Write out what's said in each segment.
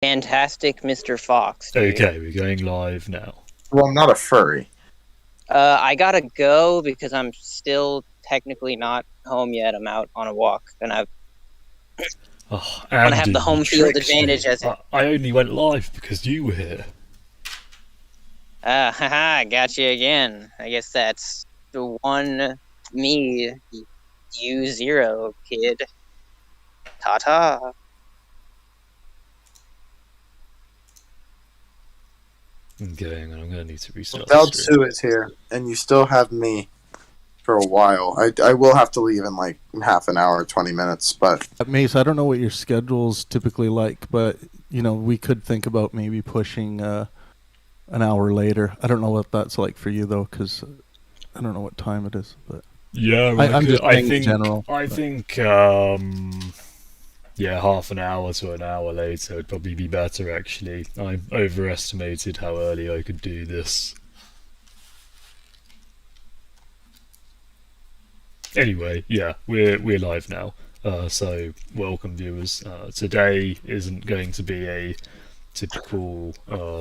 Fantastic Mr. Fox, dude. Okay, we're going live now. Well, I'm not a furry. I gotta go because I'm still technically not home yet. I'm out on a walk, and I Oh, want to have Andy, the you home field tricked advantage me. as it. I only went live because you were here. Haha, got you again. I guess that's the one me, you zero, kid. Ta-ta. I'm going to need to restart the Belt stream. Sue is here, and you still have me for a while. I will have to leave in like half an hour, 20 minutes, but Mace, I don't know what your schedule's typically like, but we could think about maybe pushing an hour later. I don't know what that's like for you though, because I don't know what time it is. But Yeah, I'm just I saying in think, general. yeah, half an hour to an hour later would probably be better, actually. I overestimated how early I could do this. Anyway, yeah, we're live now. So welcome, viewers. Today isn't going to be a typical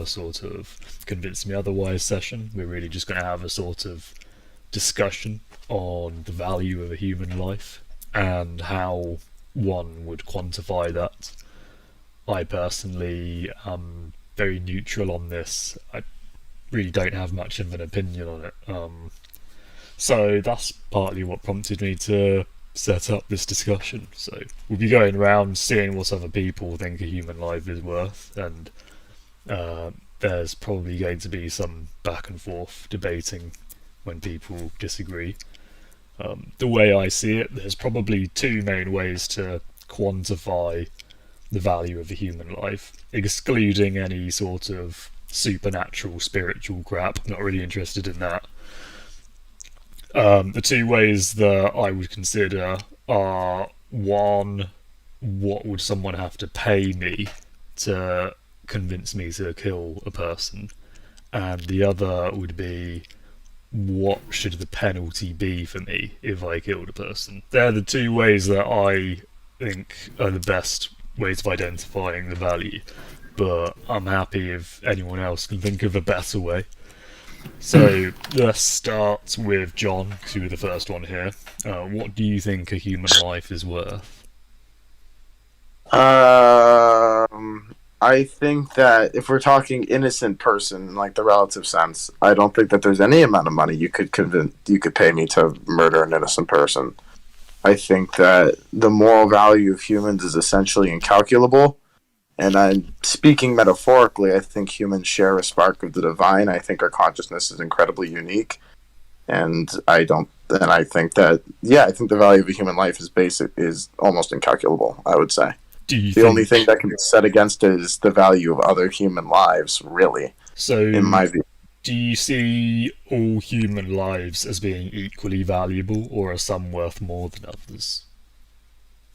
sort of convince me otherwise session. We're really just going to have a sort of discussion on the value of a human life and how one would quantify that. I personally am very neutral on this. I really don't have much of an opinion on it. So that's partly what prompted me to set up this discussion. So we'll be going around seeing what other people think a human life is worth, and there's probably going to be some back and forth debating when people disagree. The way I see it, there's probably two main ways to quantify the value of a human life, excluding any sort of supernatural, spiritual crap. I'm not really interested in that. The two ways that I would consider are, one, what would someone have to pay me to convince me to kill a person? And the other would be, what should the penalty be for me if I killed a person? They're the two ways that I think are the best ways of identifying the value, but I'm happy if anyone else can think of a better way. So let's start with John, because you were the first one here. What do you think a human life is worth? I think that if we're talking innocent person, in like the relative sense, I don't think that there's any amount of money you could pay me to murder an innocent person. I think that the moral value of humans is essentially incalculable. And I'm speaking metaphorically, I think humans share a spark of the divine. I think our consciousness is incredibly unique. And I think that, yeah, I think the value of a human life is almost incalculable, I would say. The only thing that can be set against it is the value of other human lives, really, in my view. Do you see all human lives as being equally valuable, or are some worth more than others?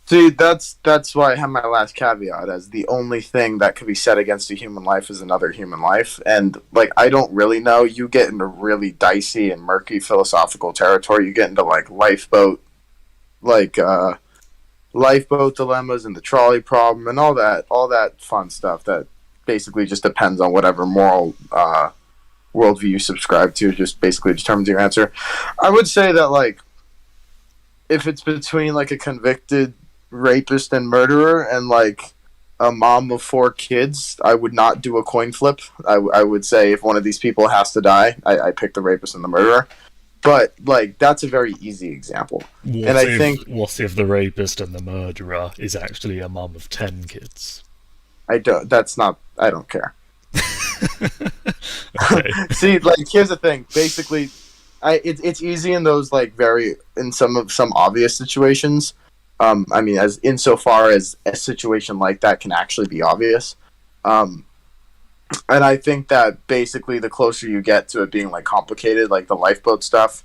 See, that's why I have my last caveat as the only thing that could be set against a human life is another human life. And, like, I don't really know. You get into really dicey and murky philosophical territory. You get into, like, lifeboat dilemmas and the trolley problem and all that fun stuff that basically just depends on whatever moral worldview you subscribe to, just basically determines your answer. I would say that, like, if it's between, like, a convicted rapist and murderer and, like, a mom of 4 kids, I would not do a coin flip. I would say if one of these people has to die, I pick the rapist and the murderer. But, like, that's a very easy example. What if the rapist and the murderer is actually a mum of 10 kids? I don't care. See, like, here's the thing. Basically, it's easy in those, like, some obvious situations. I mean, as insofar as a situation like that can actually be obvious. And I think that basically the closer you get to it being, like, complicated, like the lifeboat stuff,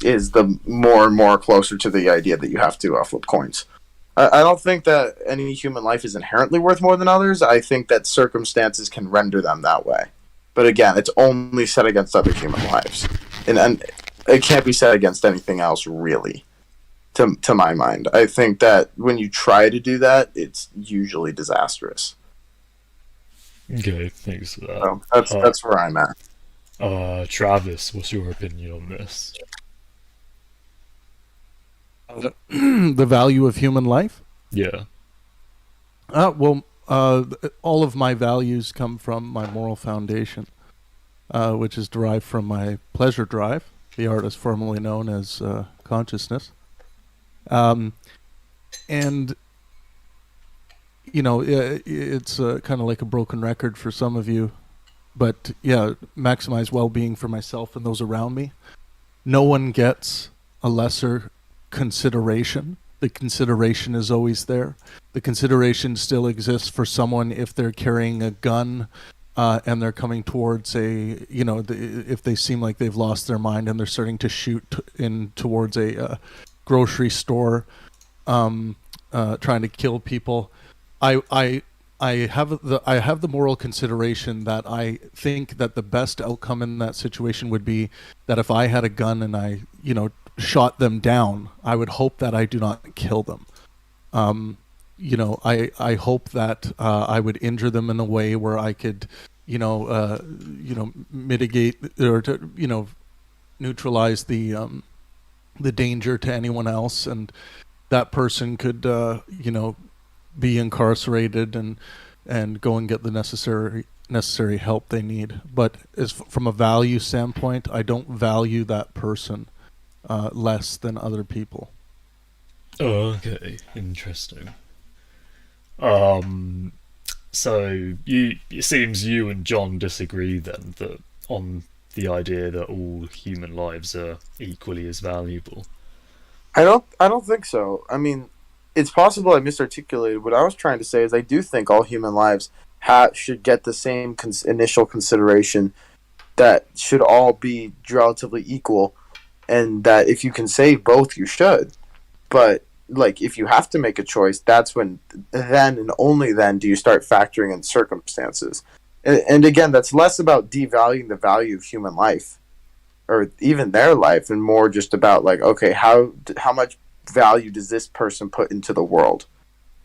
is the more and more closer to the idea that you have to flip coins. I don't think that any human life is inherently worth more than others. I think that circumstances can render them that way. But again, it's only set against other human lives. And it can't be set against anything else, really, To my mind, I think that when you try to do that, it's usually disastrous. Okay, thanks for that. So that's where I'm at. Travis, what's your opinion on this? The value of human life. Yeah. Well, all of my values come from my moral foundation, which is derived from my pleasure drive, the artist formerly known as consciousness. And it's kind of like a broken record for some of you, but yeah, maximize well-being for myself and those around me. No one gets a lesser consideration. The consideration is always there. The consideration still exists for someone if they're carrying a gun and they're coming towards if they seem like they've lost their mind and they're starting to shoot in towards a grocery store, trying to kill people. I have the moral consideration that I think that the best outcome in that situation would be that if I had a gun and I shot them down, I would hope that I do not kill them. I hope that I would injure them in a way where I could mitigate or to neutralize the danger to anyone else, and that person could be incarcerated and go and get the necessary help they need. But from a value standpoint, I don't value that person less than other people. Oh, okay, interesting. So it seems you and John disagree then that on the idea that all human lives are equally as valuable. I don't think so. I mean, it's possible I misarticulated. What I was trying to say is I do think all human lives should get the same initial consideration, that should all be relatively equal, and that if you can save both, you should. But like, if you have to make a choice, that's when, then and only then, do you start factoring in circumstances. And again, that's less about devaluing the value of human life, or even their life, and more just about like, okay, how much value does this person put into the world,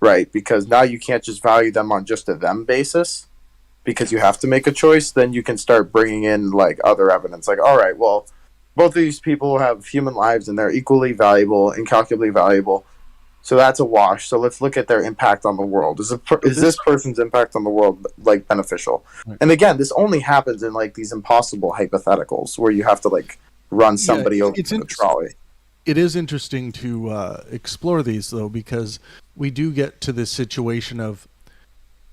right? Because now you can't just value them on just a them basis, because you have to make a choice. Then you can start bringing in like other evidence, like, all right, well, both of these people have human lives and they're equally valuable, incalculably valuable. So that's a wash. So let's look at their impact on the world. Is this person's impact on the world like beneficial? Right. And again, this only happens in like these impossible hypotheticals where you have to like run somebody over with a trolley. It is interesting to explore these though, because we do get to this situation of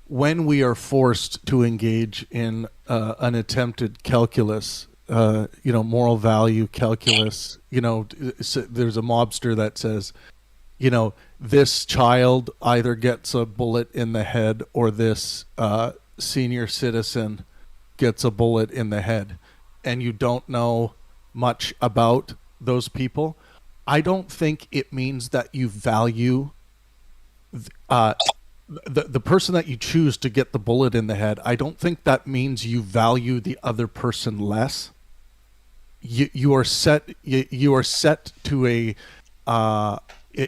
when we are forced to engage in an attempted calculus, moral value calculus. There's a mobster that says, this child either gets a bullet in the head or this senior citizen gets a bullet in the head, and you don't know much about those people. I don't think it means that you value the person that you choose to get the bullet in the head. I don't think that means you value the other person less. You are set to a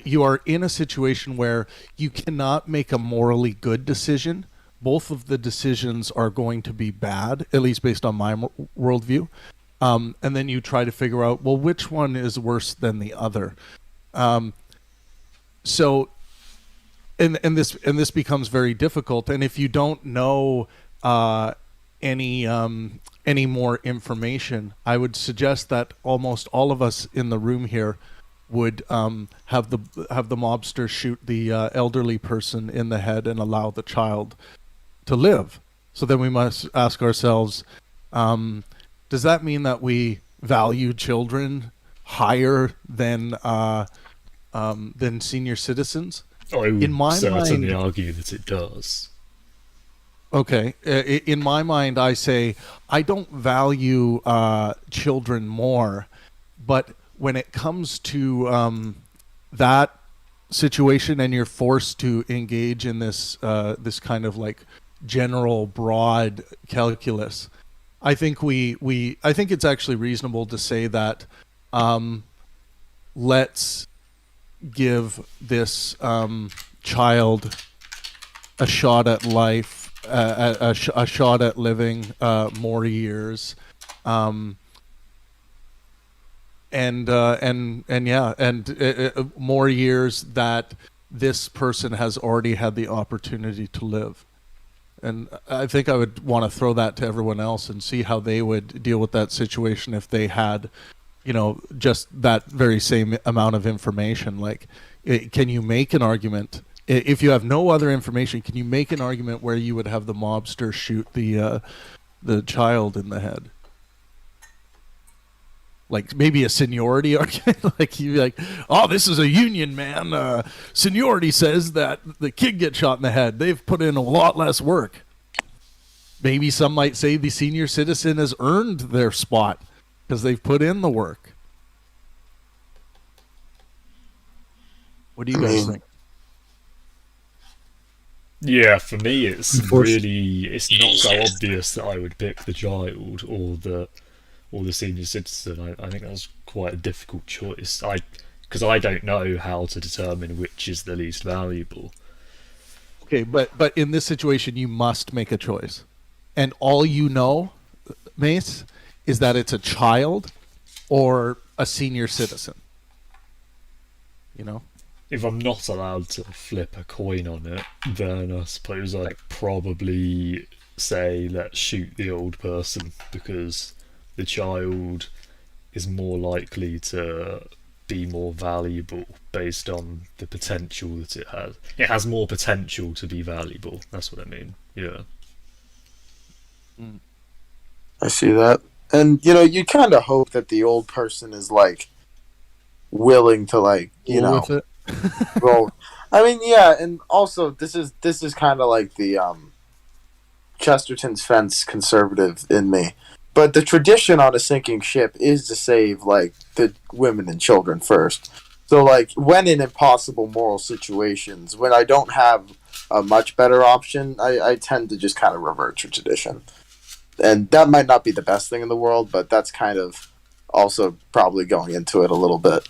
you are in a situation where you cannot make a morally good decision. Both of the decisions are going to be bad, at least based on my worldview. And then you try to figure out, well, which one is worse than the other. So, and this becomes very difficult. And if you don't know any more information, I would suggest that almost all of us in the room here would have the mobster shoot the elderly person in the head and allow the child to live. So then we must ask ourselves, does that mean that we value children higher than senior citizens? I would in my certainly mind, argue that it does. Okay, in my mind, I say I don't value children more, but when it comes to that situation and you're forced to engage in this this kind of like general broad calculus, I think I think it's actually reasonable to say that let's give this child a shot at life, a shot at living more years, more years that this person has already had the opportunity to live. And I think I would want to throw that to everyone else and see how they would deal with that situation if they had, just that very same amount of information. Like, can you make an argument if you have no other information? Can you make an argument where you would have the mobster shoot the child in the head? Like maybe a seniority argument, like you like, oh, this is a union, man. Seniority says that the kid gets shot in the head. They've put in a lot less work. Maybe some might say the senior citizen has earned their spot because they've put in the work. What do you guys think? Yeah, for me, it's not so obvious that I would pick the child or the senior citizen. I think that's quite a difficult choice. Because I don't know how to determine which is the least valuable. Okay, but in this situation, you must make a choice, and all you know, Mace, is that it's a child or a senior citizen. If I'm not allowed to flip a coin on it, then I suppose I'd probably say let's shoot the old person, because the child is more likely to be more valuable based on the potential that it has. It has more potential to be valuable. That's what I mean. Yeah. I see that. And, you kind of hope that the old person is, like, willing to, like, with it. Well, I mean, yeah, and also this is kind of like the Chesterton's fence conservative in me. But the tradition on a sinking ship is to save, like, the women and children first. So, like, when in impossible moral situations, when I don't have a much better option, I tend to just kind of revert to tradition. And that might not be the best thing in the world, but that's kind of also probably going into it a little bit.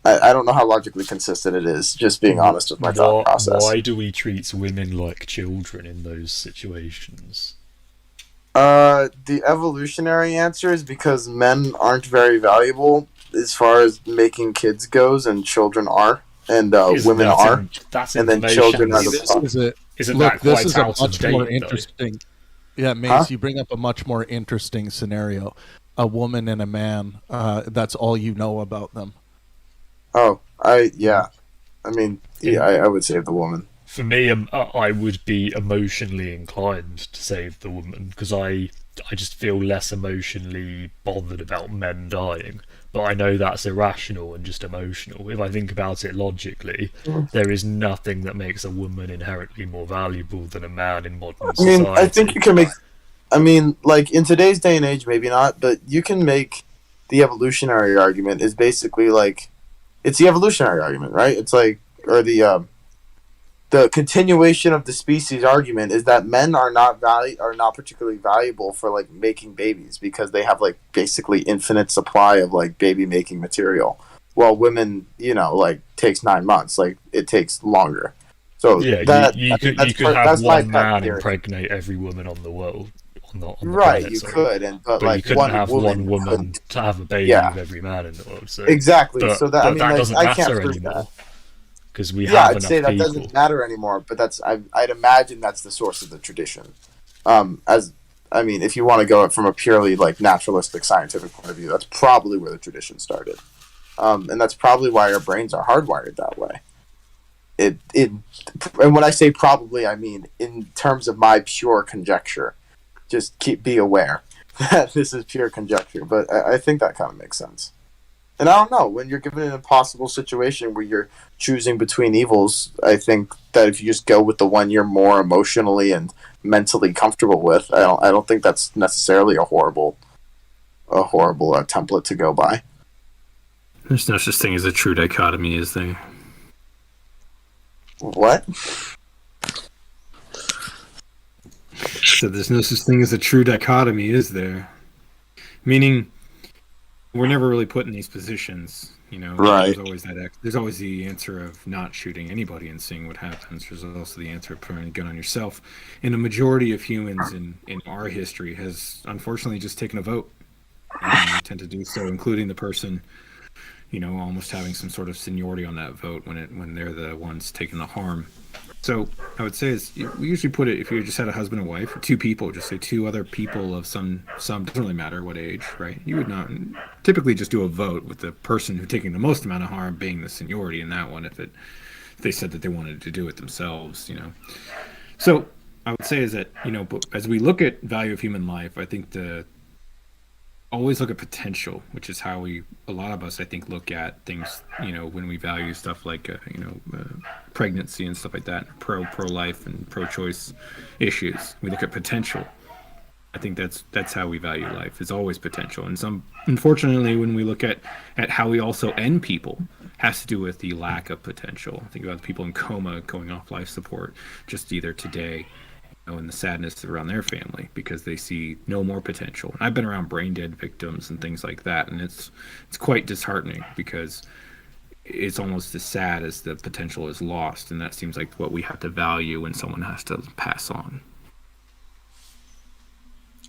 I don't know how logically consistent it is, just being honest with my thought process. Why do we treat women like children in those situations? The evolutionary answer is because men aren't very valuable as far as making kids goes, and children are, and women are, and then children are the Isn't that quite out of date, more interesting. Yeah, Mace, you bring up a much more interesting scenario. A woman and a man, that's all you know about them. Oh, I would save the woman. For me, I would be emotionally inclined to save the woman, because I just feel less emotionally bothered about men dying. But I know that's irrational and just emotional. If I think about it logically, there is nothing that makes a woman inherently more valuable than a man in modern society. I think you can make... like, in today's day and age, maybe not, but you can make the evolutionary argument is basically, like... It's the evolutionary argument, right? It's like... Or the continuation of the species argument is that men are not particularly valuable for, like, making babies, because they have, like, basically infinite supply of, like, baby making material, while women, like, takes 9 months. Like, it takes longer. So yeah, you could have one man impregnate every woman on the world. On the right, planet, you could, but like, you couldn't have one woman to have a baby with every man in the world. So exactly. But that doesn't I can't matter prove anymore. that. Because we have enough I'd say that people. doesn't matter anymore, but I'd imagine that's the source of the tradition. If you want to go from a purely, like, naturalistic scientific point of view, that's probably where the tradition started, and that's probably why our brains are hardwired that way. And when I say probably, I mean in terms of my pure conjecture. Just be aware that this is pure conjecture, but I think that kind of makes sense. And I don't know, when you're given an impossible situation where you're choosing between evils, I think that if you just go with the one you're more emotionally and mentally comfortable with, I don't think that's necessarily a horrible template to go by. There's no such thing as a true dichotomy, is there? What? So there's no such thing as a true dichotomy, is there? Meaning, we're never really put in these positions. You know, Right. there's always the answer of not shooting anybody and seeing what happens. There's also the answer of putting a gun on yourself. And a majority of humans in our history has unfortunately just taken a vote. And we tend to do so, including the person, you know, almost having some sort of seniority on that vote when they're the ones taking the harm. So I would say is we usually put it, if you just had a husband and wife or two people, just say two other people of some doesn't really matter what age, right? You would not typically just do a vote with the person who taking the most amount of harm being the seniority in that one if they said that they wanted to do it themselves, you know. So I would say is that, you know, as we look at value of human life, I think always look at potential, which is how a lot of us, I think, look at things, you know, when we value stuff like, pregnancy and stuff like that, pro-life and pro-choice issues. We look at potential. I think that's how we value life, is always potential. And unfortunately, when we look at how we also end people, has to do with the lack of potential. Think about the people in coma going off life support just either today, and the sadness around their family because they see no more potential. And I've been around brain dead victims and things like that, and it's quite disheartening because it's almost as sad as the potential is lost, and that seems like what we have to value when someone has to pass on.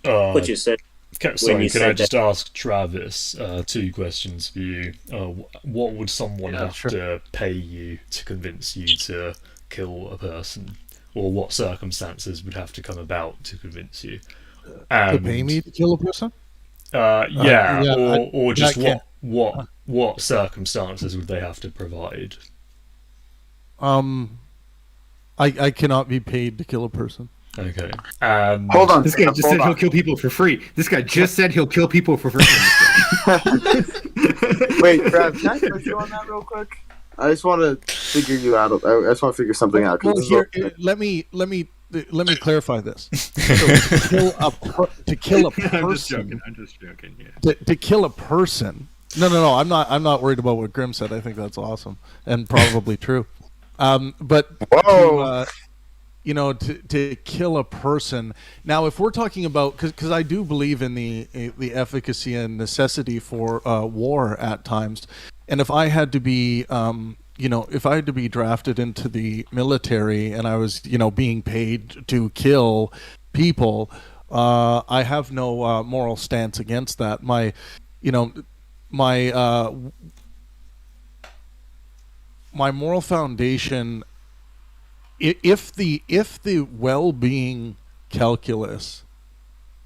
What you said. Sorry, could I just ask Travis 2 questions for you? What would someone have to pay you to convince you to kill a person? Or what circumstances would have to come about to convince you? To pay me to kill a person? Or just what circumstances would they have to provide? I cannot be paid to kill a person. Okay. Hold on. This guy just said he'll kill people for free. This guy just said he'll kill people for free. Wait, Trav, can I put you on that real quick? I just want to figure you out. I just want to figure something out. Well, here, let me clarify this. So to kill a person. I'm just joking. Yeah. To kill a person. No. I'm not worried about what Grim said. I think that's awesome and probably true. But whoa. To kill a person. Now, if we're talking about, because I do believe in the efficacy and necessity for war at times, and if I had to be, if I had to be drafted into the military and I was, being paid to kill people, I have no moral stance against that. My moral foundation. If the well-being calculus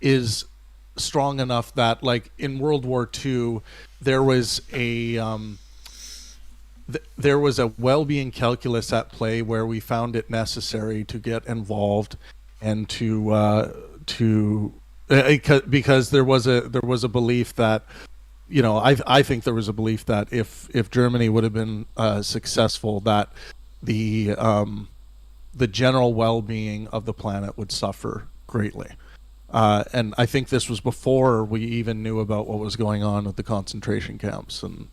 is strong enough that, like in World War II, there was a well-being calculus at play where we found it necessary to get involved and because there was a belief that, I think there was a belief that if Germany would have been successful, that the general well-being of the planet would suffer greatly. And I think this was before we even knew about what was going on with the concentration camps and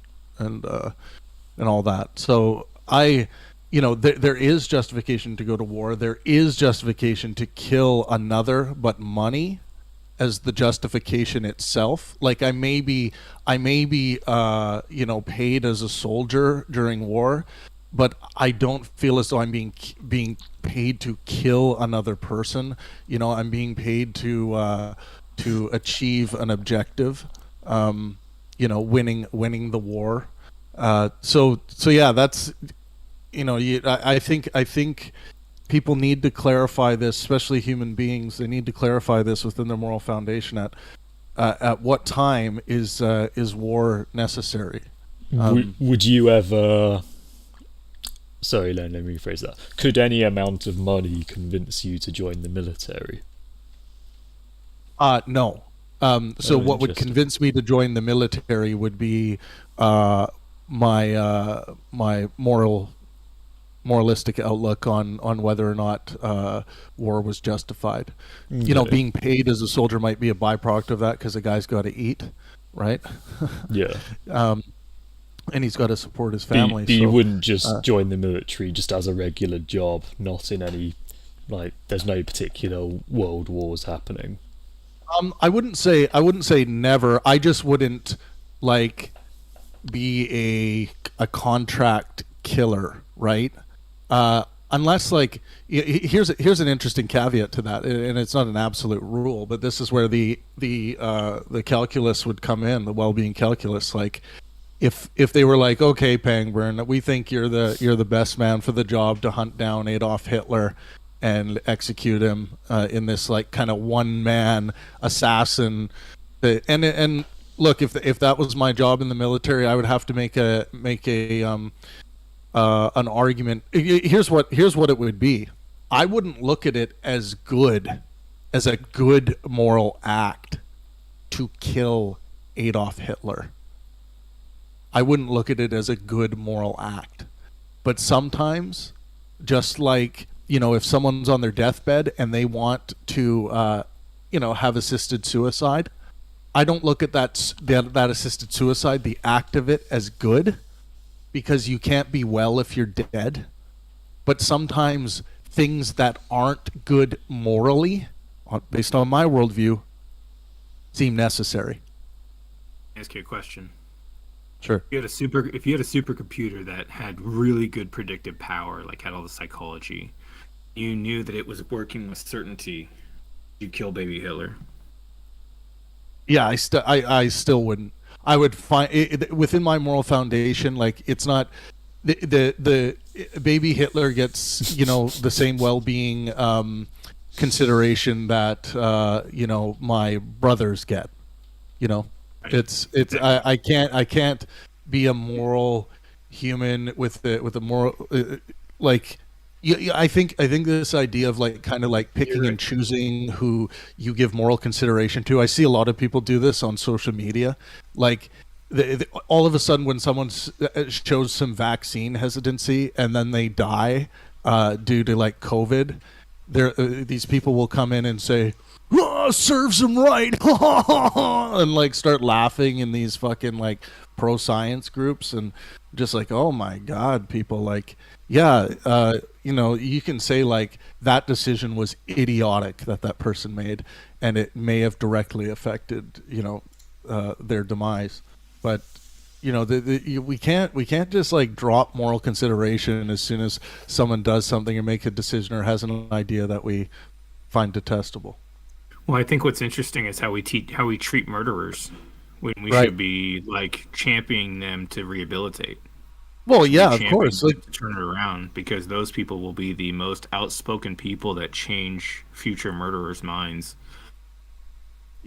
all that. So there is justification to go to war. There is justification to kill another, but money as the justification itself. Like I may be paid as a soldier during war, but I don't feel as though I'm being paid to kill another person. I'm being paid to achieve an objective. Winning the war. So yeah, that's I think people need to clarify this, especially human beings. They need to clarify this within their moral foundation. At what time is war necessary? Would you ever? Sorry, let me rephrase that. Could any amount of money convince you to join the military? No. So what would convince me to join the military would be my moralistic outlook on whether or not war was justified. Okay. Being paid as a soldier might be a byproduct of that because the guy's got to eat, right? Yeah. And he's got to support his family. But you wouldn't just join the military just as a regular job, not in any, there's no particular world wars happening. I wouldn't say never. I just wouldn't like be a contract killer, right? Unless like here's an interesting caveat to that, and it's not an absolute rule, but this is where the calculus would come in, the well-being calculus. Like if they were like, okay, Pangburn, we think you're the best man for the job to hunt down Adolf Hitler and execute him in this like kind of one man assassin, and look, if that was my job in the military, I would have to make a an argument. Here's what it would be. I wouldn't look at it as a good moral act to kill Adolf Hitler. I wouldn't look at it as a good moral act. But sometimes, just like, if someone's on their deathbed and they want to, have assisted suicide, I don't look at that assisted suicide, the act of it, as good, because you can't be well if you're dead. But sometimes things that aren't good morally, based on my worldview, seem necessary. Ask you a question. Sure. If you had a supercomputer that had really good predictive power, like had all the psychology, you knew that it was working with certainty, you kill baby Hitler. Yeah, I still wouldn't. I would find it, within my moral foundation, like it's not the baby Hitler gets the same well-being consideration that my brothers get. I can't be a moral human with a moral like. I think this idea of like kind of like picking and choosing who you give moral consideration to. I see a lot of people do this on social media. Like all of a sudden when someone shows some vaccine hesitancy and then they die due to like COVID, these people will come in and say, "Oh, serves them right," and like start laughing in these fucking like pro science groups, and just like, oh my god, people, like, yeah, you can say like that decision was idiotic that person made, and it may have directly affected their demise, but we can't just like drop moral consideration as soon as someone does something or make a decision or has an idea that we find detestable. Well, I think what's interesting is how we treat murderers when we Right. should be like championing them to rehabilitate. Well, yeah, of Championing course. them Like, to turn it around, because those people will be the most outspoken people that change future murderers' minds.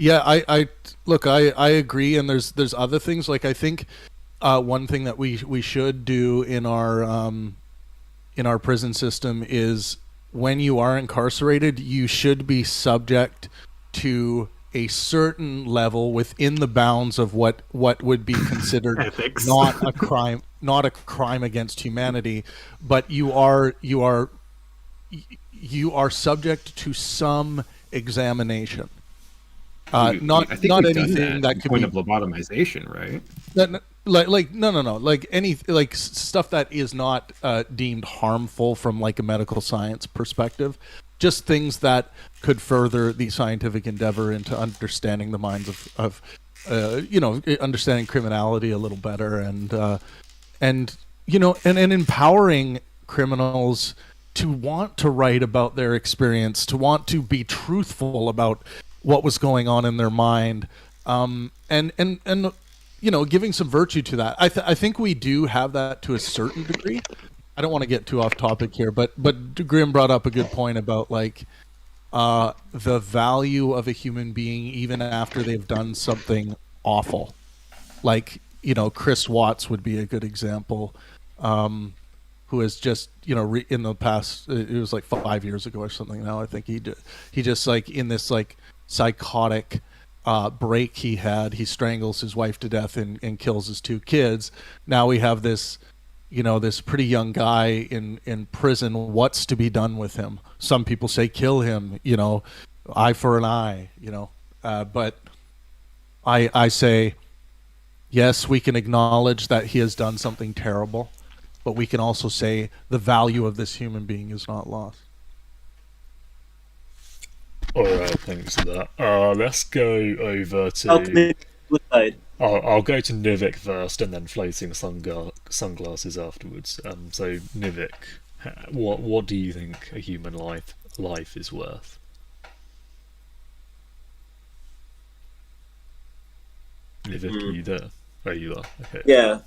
yeah, I look, I agree, and there's other things. Like, I think one thing that we should do in our prison system is, when you are incarcerated, you should be subject to a certain level within the bounds of what would be considered Ethics. not a crime against humanity, but you are subject to some examination. Not I think not we've done anything that could point be of lobotomization, right? no, like any like stuff that is not deemed harmful from like a medical science perspective, just things that could further the scientific endeavor into understanding the minds of understanding criminality a little better, and empowering criminals to want to write about their experience, to want to be truthful about what was going on in their mind, and giving some virtue to that. I think we do have that to a certain degree. I don't want to get too off topic here, but Grim brought up a good point about like the value of a human being even after they've done something awful. Like, Chris Watts would be a good example, who has just, in the past, it was like 5 years ago or something now, I think he just like in this like psychotic break he had, he strangles his wife to death and kills his 2 kids. Now we have this, this pretty young guy in prison. What's to be done with him? Some people say kill him, eye for an eye, but I say, yes, we can acknowledge that he has done something terrible, but we can also say the value of this human being is not lost. Alright, thanks for that. Let's go over to... Ultimate suicide. I'll go to Nivik first, and then floating sunglasses afterwards. So Nivik, what do you think a human life is worth? Nivik, are you there? Oh, you are. Okay. Yeah.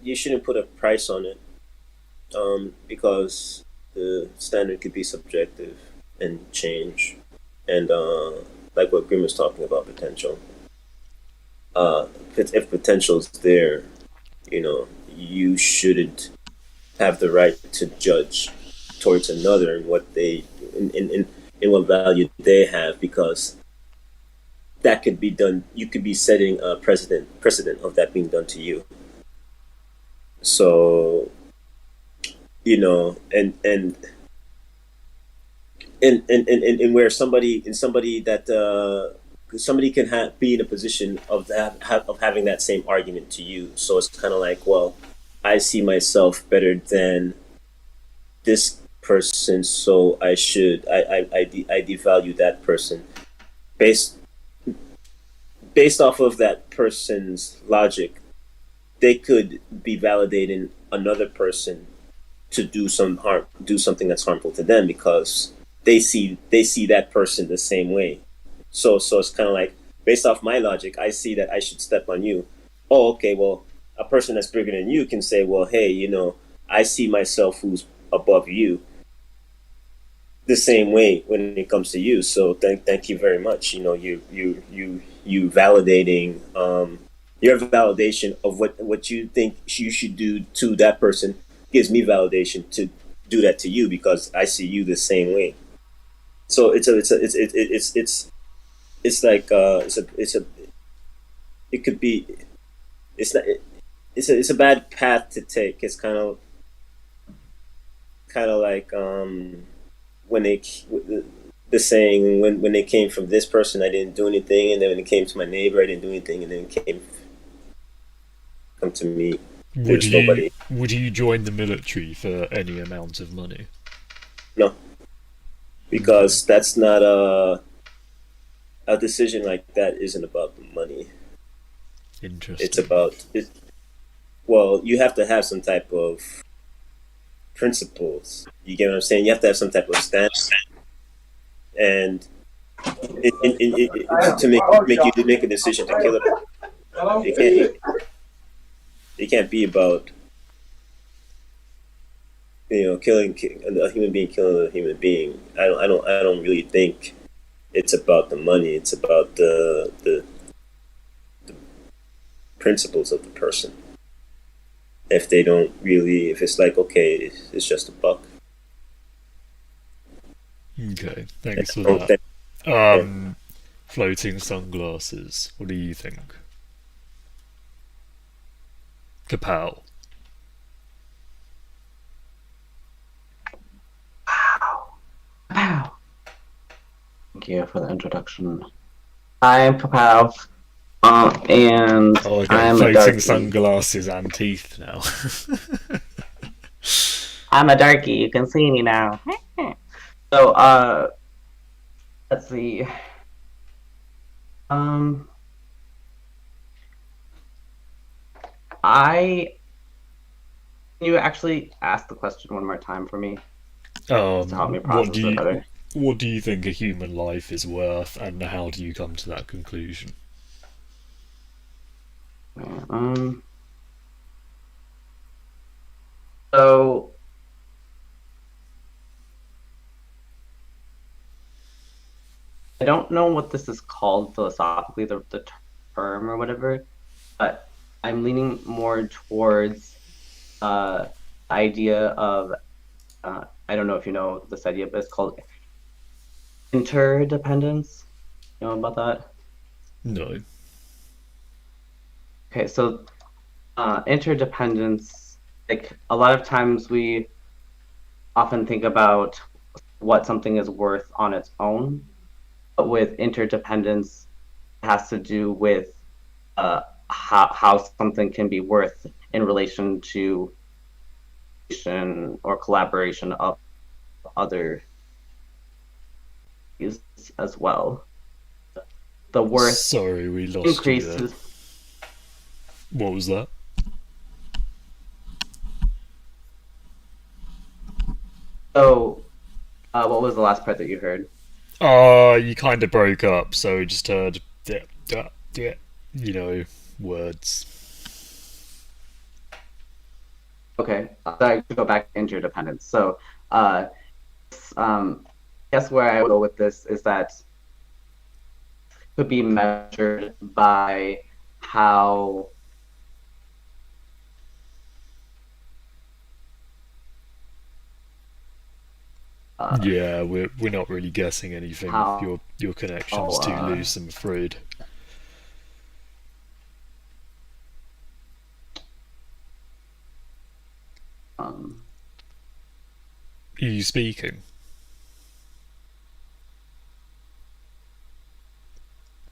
You shouldn't put a price on it, because the standard could be subjective and change, and like what Grim was talking about, potential. If potential's there, you shouldn't have the right to judge towards another and what they in what value they have, because that could be done. You could be setting a precedent of that being done to you. So, and where somebody that somebody can be in a position of of having that same argument to you. So it's kind of like, well, I see myself better than this person, so I devalue that person based off of that person's logic. They could be validating another person to do something that's harmful to them, because they see that person the same way. So it's kind of like, based off my logic, I see that I should step on you. Oh, okay. Well, a person that's bigger than you can say, well, hey, I see myself who's above you the same way when it comes to you. So thank you very much. You validating your validation of what you think you should do to that person gives me validation to do that to you, because I see you the same way. So it's like it could be, it's a bad path to take. It's kind of like when the saying, when they came from this person, I didn't do anything, and then when it came to my neighbor, I didn't do anything, and then it come to me. There's nobody. Would you join the military for any amount of money? No, because that's not a decision like that isn't about the money. Interesting. It's about it. Well, you have to have some type of principles. You get what I'm saying? You have to have some type of stance, and to make a decision to kill it. It can't be about killing a human being, killing a human being. I don't really think it's about the money. It's about the principles of the person. If they don't really, if it's like, okay, it's just a buck. Okay, thanks for that. Floating sunglasses. What do you think? Kapow. Wow. Thank you for the introduction. I'm Kapow, and Oh, okay. I'm a Floating darkie. sunglasses and teeth now. I'm a darkie. You can see me now. So, let's see. Can you actually ask the question one more time for me to help me process it better? What do you think a human life is worth, and how do you come to that conclusion? So I don't know what this is called philosophically, the term or whatever, but I'm leaning more towards the idea of, I don't know if you know this idea, but it's called interdependence. You know about that? No. Okay, so interdependence, like a lot of times we often think about what something is worth on its own, but with interdependence, it has to do with how something can be worth in relation to or collaboration of other as well. the worth Sorry, we lost you there. increases. What was that? So, what was the last part that you heard? You kind of broke up, so we just heard, words. Okay, I should go back to interdependence. So, I guess where I would go with this is that could be measured by how Yeah, we're not really guessing anything. How- Your connection's too Oh, loose, I'm afraid. um, Are you speaking?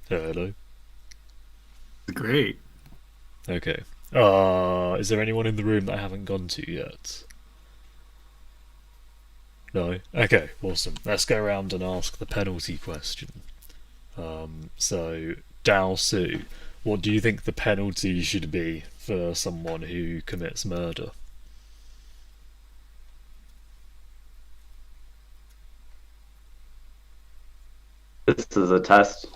Hello. Great. Okay. Is there anyone in the room that I haven't gone to yet? No? Okay, awesome. Let's go around and ask the penalty question. So, Dao Su, what do you think the penalty should be for someone who commits murder? this is a test.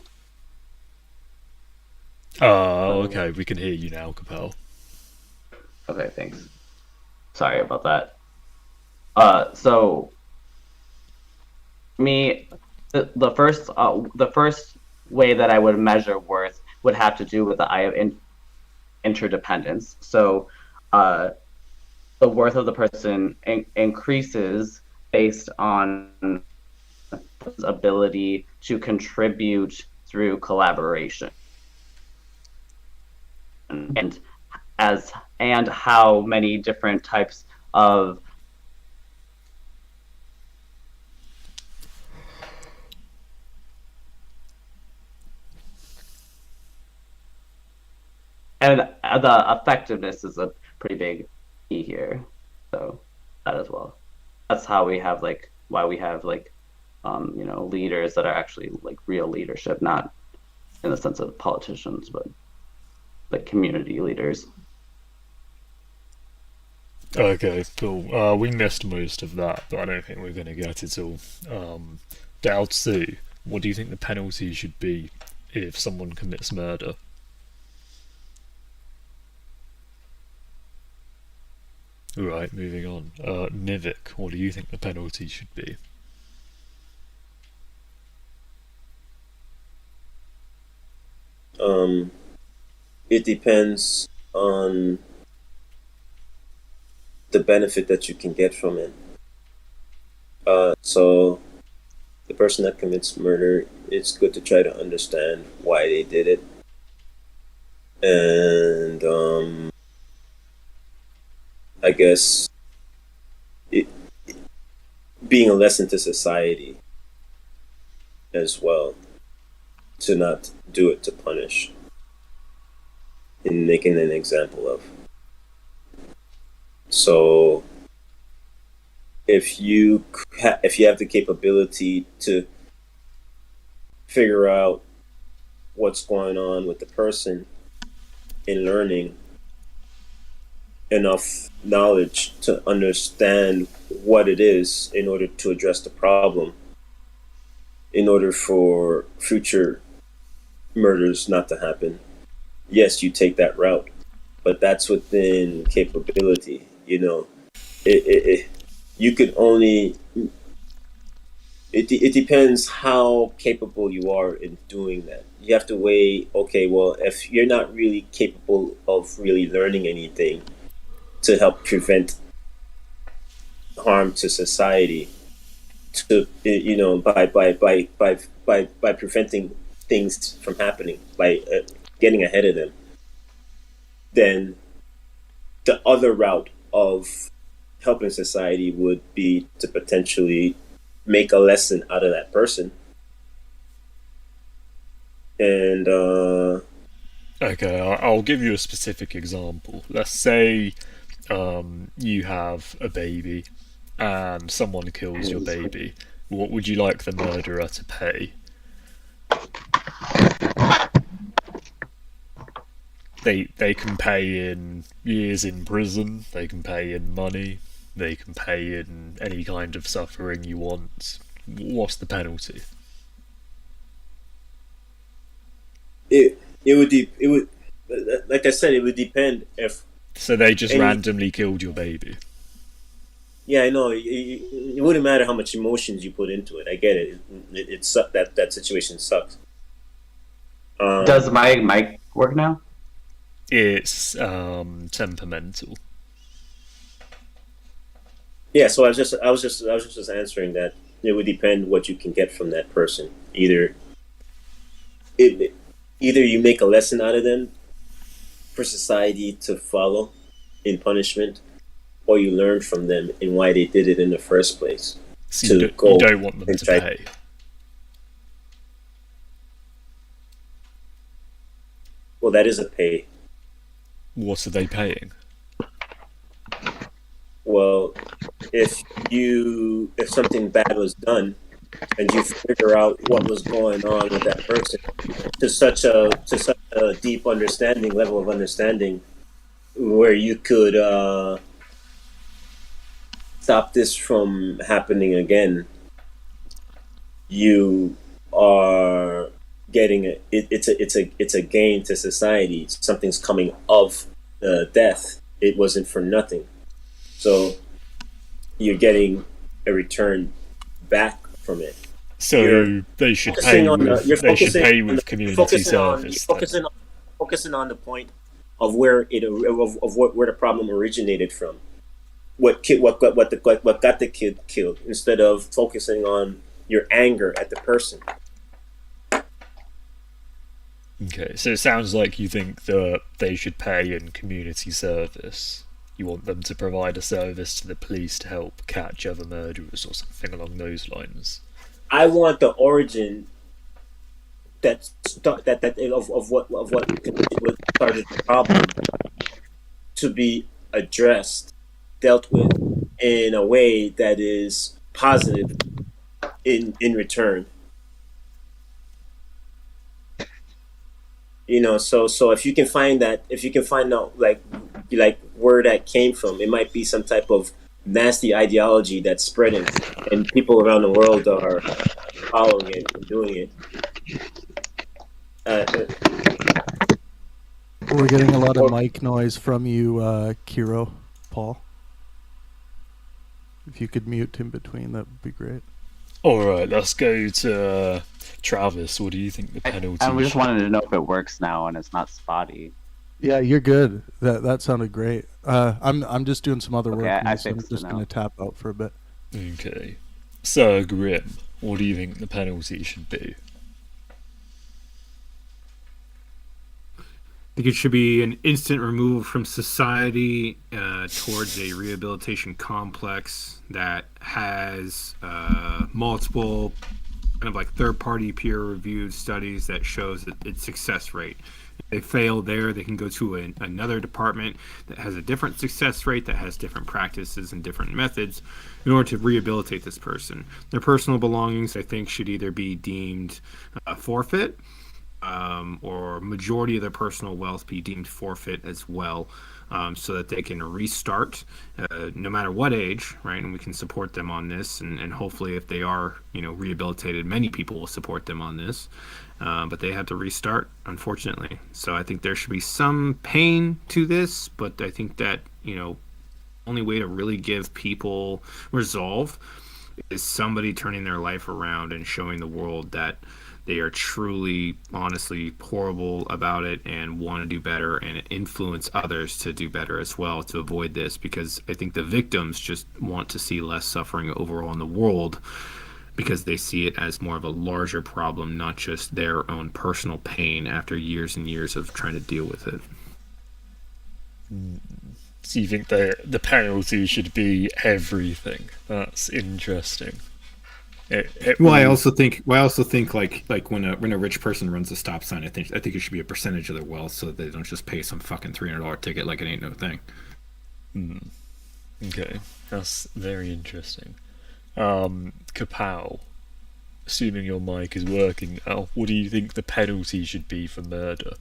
Okay, we can hear you now, Capel. Okay, thanks. Sorry about that. So me, the first way that I would measure worth would have to do with the eye of interdependence. So, the worth of the person increases based on his ability to contribute through collaboration, and how many different types of and the effectiveness is a pretty big key here. So that as well. That's how we have why we have leaders that are actually like real leadership, not in the sense of politicians, but like community leaders. Okay, cool. We missed most of that, but I don't think we're going to get it all. Dao Tzu, what do you think the penalty should be if someone commits murder? Alright, moving on. Nivik, what do you think the penalty should be? It depends on the benefit that you can get from it. So the person that commits murder, it's good to try to understand why they did it, and I guess it being a lesson to society as well, to not do it to punish, in making an example of. So if you have the capability to figure out what's going on with the person in learning enough knowledge to understand what it is in order to address the problem, in order for future murders not to happen, yes, you take that route, but that's within capability. You could only. It depends how capable you are in doing that. You have to weigh. Okay, well, if you're not really capable of really learning anything to help prevent harm to society, by preventing things from happening, by getting ahead of them, then the other route of helping society would be to potentially make a lesson out of that person. And Okay, I'll give you a specific example. Let's say you have a baby and someone kills your baby. What would you like the murderer to pay? They can pay in years in prison. They can pay in money. They can pay in any kind of suffering you want. What's the penalty? It would, like I said, it would depend if. So they just any, randomly killed your baby. Yeah, I know. It wouldn't matter how much emotions you put into it. I get it. That situation sucks. Does my mic work now? It's temperamental. Yeah, so I was just answering that it would depend what you can get from that person. Either you make a lesson out of them for society to follow in punishment, or you learn from them and why they did it in the first place. So you don't want them to pay. Well, that is a pay. What are they paying? Well, if something bad was done and you figure out what was going on with that person to such a deep level of understanding where you could stop this from happening again, you are getting it's a gain to society. Something's coming of death. It wasn't for nothing. So you're getting a return back from it. So they should pay with community service. Focusing on the point of where the problem originated from. What got the kid killed, instead of focusing on your anger at the person. Okay, so it sounds like you think that they should pay in community service. You want them to provide a service to the police to help catch other murderers or something along those lines. I want the origin of what started the problem to be addressed, dealt with in a way that is positive in return. You know, so if you can find out like where that came from, it might be some type of nasty ideology that's spreading and people around the world are following it and doing it. We're getting a lot of mic noise from you, Kiro, Paul. If you could mute in between, that would be great. Alright, let's go to Travis. What do you think the penalty I just wanted to know if it works now and it's not spotty. Yeah, you're good. That sounded great. I'm just doing some other work. I so I'm just going to tap out for a bit. Okay. Sir Grim, what do you think the penalty should be? I think it should be an instant removal from society towards a rehabilitation complex that has multiple kind of like third-party peer-reviewed studies that shows its success rate. If they fail there, they can go to another department that has a different success rate, that has different practices and different methods in order to rehabilitate this person. Their personal belongings, I think, should either be deemed forfeit, or majority of their personal wealth be deemed forfeit as well, so that they can restart no matter what age, right? And we can support them on this, and hopefully if they are rehabilitated, many people will support them on this, but they have to restart, unfortunately. So I think there should be some pain to this, but I think that only way to really give people resolve is somebody turning their life around and showing the world that they are truly, honestly horrible about it and want to do better and influence others to do better as well to avoid this, because I think the victims just want to see less suffering overall in the world because they see it as more of a larger problem, not just their own personal pain after years and years of trying to deal with it. So you think the penalty should be everything? That's interesting. I also think like when a rich person runs a stop sign, I think it should be a percentage of their wealth, so that they don't just pay some fucking $300 ticket like it ain't no thing. Okay, that's very interesting. Kapow, assuming your mic is working now, what do you think the penalty should be for murder?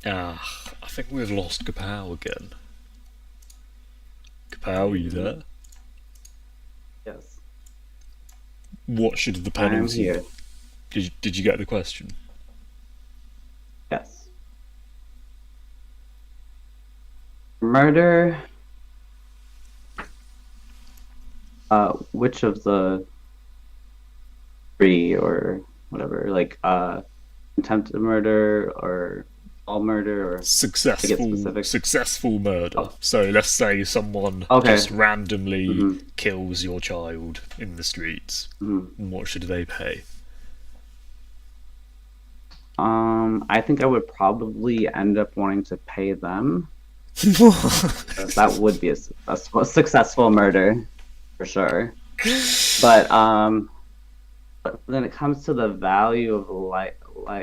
I think we've lost Kapow again. Kapow, are you there? Yes, What should the I am penalty... here. Did you get the question? Yes. Murder. Which of the three or whatever, like attempted murder or all murder, or to get specific? Successful murder. Oh, So let's say someone okay. just randomly hmm kills your child in the streets. hmm What should they pay? I think I would probably end up wanting to pay them. That would be a successful murder for sure. But then it comes to the value of life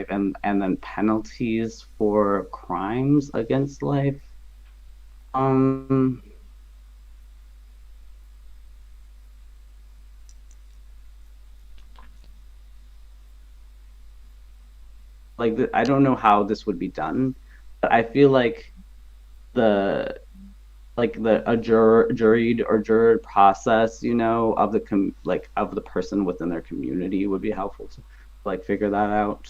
and then penalties for crimes against life. Um, I don't know how this would be done, but I feel like the juried or juror process, of of the person within their community would be helpful to figure that out.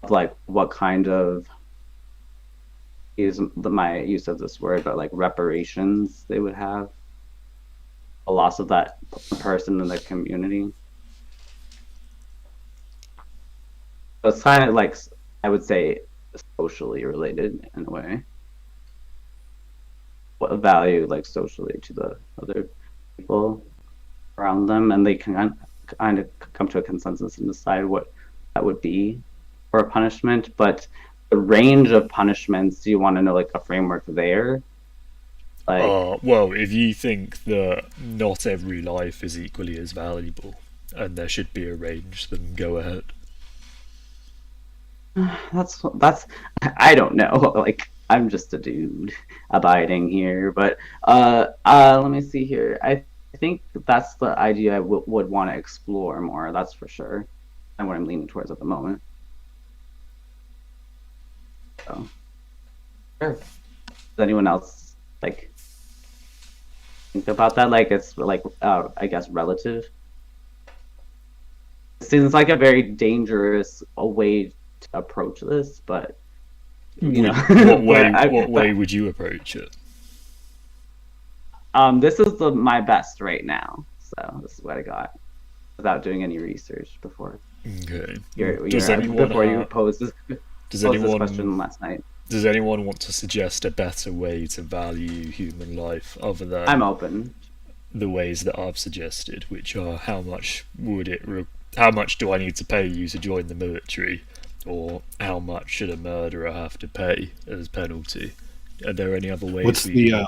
Like what kind of my use of this word, but like reparations they would have, a loss of that person in the community. So it's kind of like, I would say, socially related in a way. What value socially to the other people around them, and they can kind of come to a consensus and decide what that would be for a punishment. But the range of punishments, do you want to know a framework there? Well, if you think that not every life is equally as valuable and there should be a range, then go ahead. That's I don't know. I'm just a dude abiding here, but let me see here. I think that's the idea I would want to explore more. That's for sure, and what I'm leaning towards at the moment. So, sure. Does anyone else think about that? It's I guess relative. It seems like a very dangerous way to approach this, but what way would you approach it? This is my best right now, so this is what I got without doing any research before. Okay. Before you posed this question last night. Does anyone want to suggest a better way to value human life other than I'm open. The ways that I've suggested, which are how much do I need to pay you to join the military, or how much should a murderer have to pay as penalty? Are there any other ways? What's you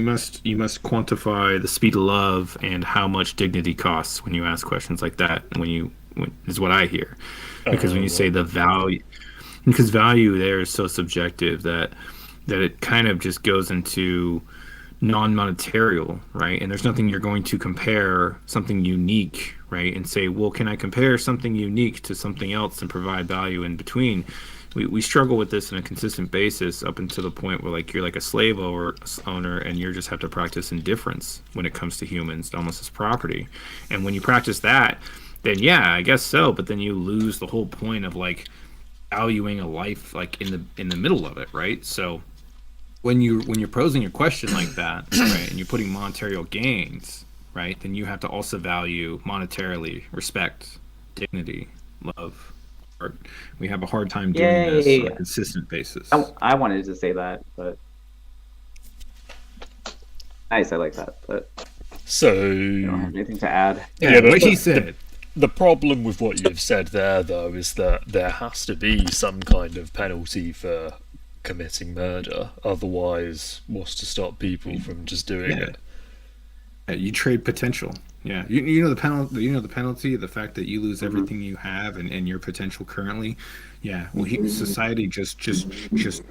must quantify the speed of love and how much dignity costs when you ask questions like that. Is what I hear, because when you say the value, because value there is so subjective that it kind of just goes into non-monetarial, right? And there's nothing you're going to compare something unique, right? And say, well, can I compare something unique to something else and provide value in between? We struggle with this on a consistent basis up until the point where you're like a slave owner and you just have to practice indifference when it comes to humans, almost as property. And when you practice that, then yeah, I guess so. But then you lose the whole point of valuing a life in the middle of it, right? So when you're posing a question like that, right, and you're putting monetary gains, right, then you have to also value monetarily respect, dignity, love. We have a hard time doing this on a consistent basis. I wanted to say that, but nice, I like that. But so you don't have anything to add. Yeah, what he said. The problem with what you've said there, though, is that there has to be some kind of penalty for committing murder. Otherwise, what's to stop people from just doing it? You trade potential. Yeah, you know the penalty. You know the penalty. The fact that you lose everything you have and your potential currently. Yeah, well, society just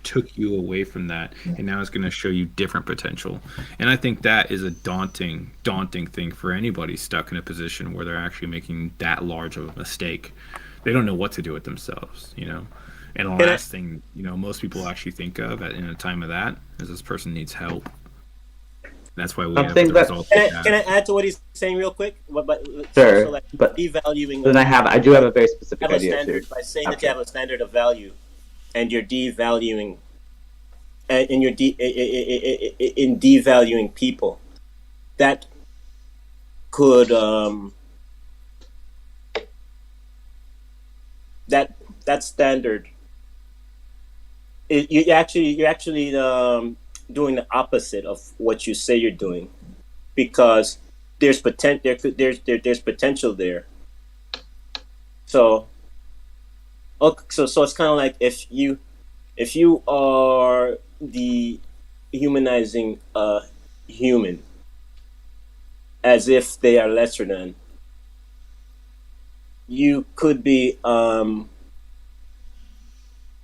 took you away from that, and now it's going to show you different potential. And I think that is a daunting thing for anybody stuck in a position where they're actually making that large of a mistake. They don't know what to do with themselves, you know. And the Can I- last thing, you know, most people actually think of in a time of that is this person needs help. That's why we end up Something with the that- results. Can I add to what he's saying real quick? Sure, So like but devaluing. then I do have a very specific have a idea standard too. by saying that Okay. you have a standard of value, and you're devaluing, and you're in devaluing people. That could that standard. You're actually doing the opposite of what you say you're doing, because there's there's potential there. So, okay, so it's kind of like if you are dehumanizing a human as if they are lesser than, you could be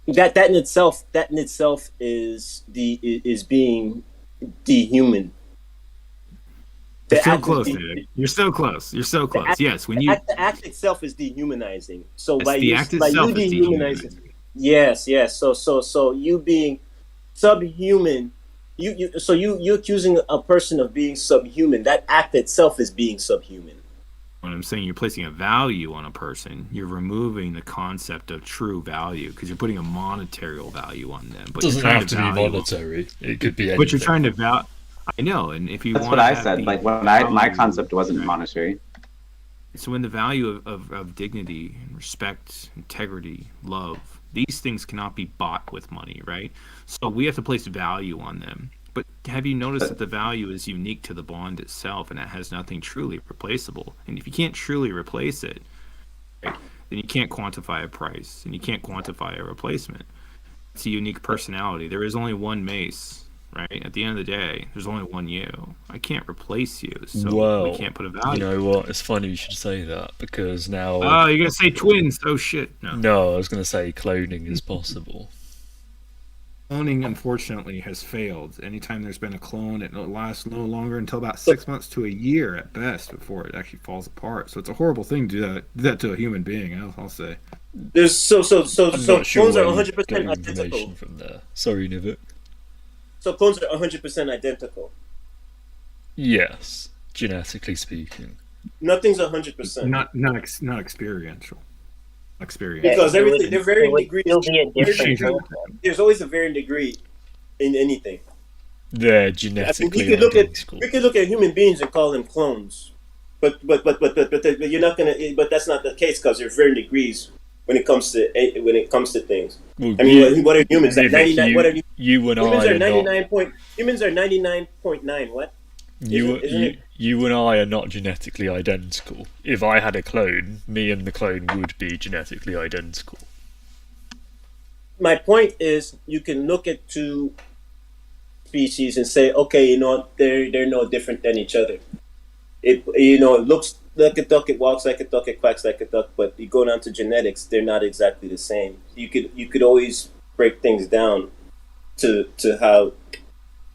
that in itself is being dehuman. You're The so act, close, dude. You're so close. You're so close. Yes, when you the act itself is dehumanizing. So yes, by the you act by you itself is dehumanizing, dehumanizing. yes. So you being subhuman, you accusing a person of being subhuman. That act itself is being subhuman. When I'm saying you're placing a value on a person, you're removing the concept of true value because you're putting a monetary value on them. It But you're doesn't trying have to be value- monetary. It could be anything. But you're trying to value. I know, and if you That's want what to I have said. the Like when my value- concept wasn't right. monetary. So when the value of dignity, respect, integrity, love, these things cannot be bought with money, right? So we have to place value on them. But have you noticed that the value is unique to the bond itself, and it has nothing truly replaceable? And if you can't truly replace it, right, then you can't quantify a price, and you can't quantify a replacement. It's a unique personality. There is only one Mace, right? At the end of the day, there's only one you. I can't replace you, so Well, we can't put a value. you know what? It's funny you should say that because now. Oh, you're gonna say twins? Oh shit! No. No, I was going to say cloning is possible. Cloning, unfortunately, has failed. Anytime there's been a clone, it lasts no longer until about 6 months to a year at best before it actually falls apart. So it's a horrible thing to do that to a human being. I'll say. There's so I'm not sure clones are where you 100% got your identical. information from there. Sorry, Nivik. So clones are 100% identical. Yes, genetically speaking. Nothing's 100%. Not experiential. Experience. Because everything, they're varying it would degrees. still be a different Change person. There's always a varying degree in anything. They're I mean, genetically we could look identical. at human beings and call them clones, but you're not gonna. But that's not the case because there's varying degrees when it comes to things. Well, I mean, what are humans? Like Nivik, 99. What are you? you and Humans I are are 99 not. point. Humans are 99.9. What? Isn't it? You and I are not genetically identical. If I had a clone, me and the clone would be genetically identical. My point is, you can look at two species and say, okay, you know, they're no different than each other. It looks like a duck, it walks like a duck, it quacks like a duck. But you go down to genetics, they're not exactly the same. You could always break things down to how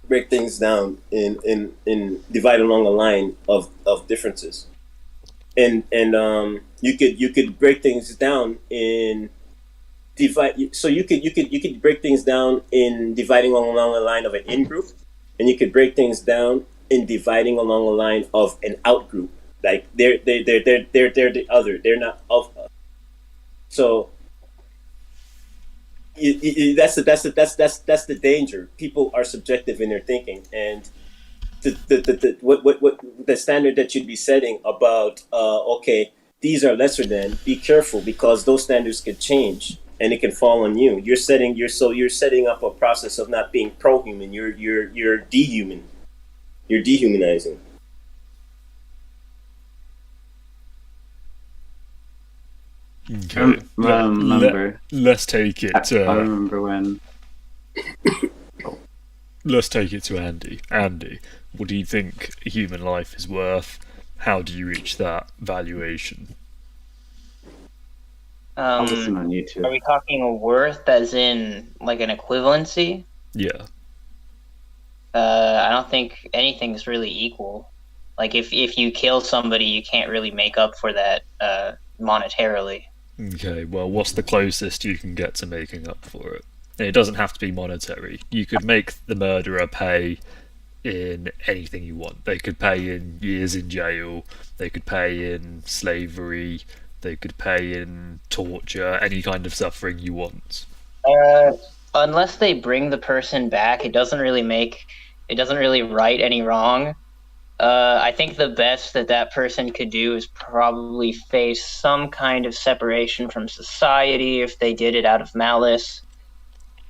break things down in divide along a line of differences, and you could break things down in divide. So you could break things down in dividing along a line of an in group, and you could break things down in dividing along a line of an out group. Like they're the other. They're not of us. So that's the danger. People are subjective in their thinking, and what the standard that you'd be setting about okay, these are lesser than. Be careful because those standards could change and it can fall on you. You're setting up a process of not being pro-human. You're dehuman. You're dehumanizing. Okay. Remember. Let's take it. I remember when. Let's take it to Andy. Andy, what do you think a human life is worth? How do you reach that valuation? I'll listen on YouTube. Are we talking worth as in like an equivalency? Yeah. I don't think anything's really equal. Like if you kill somebody, you can't really make up for that monetarily. Okay, well, what's the closest you can get to making up for it? And it doesn't have to be monetary. You could make the murderer pay in anything you want. They could pay in years in jail, they could pay in slavery, they could pay in torture, any kind of suffering you want. Unless they bring the person back, it doesn't really right any wrong. I think the best that person could do is probably face some kind of separation from society if they did it out of malice,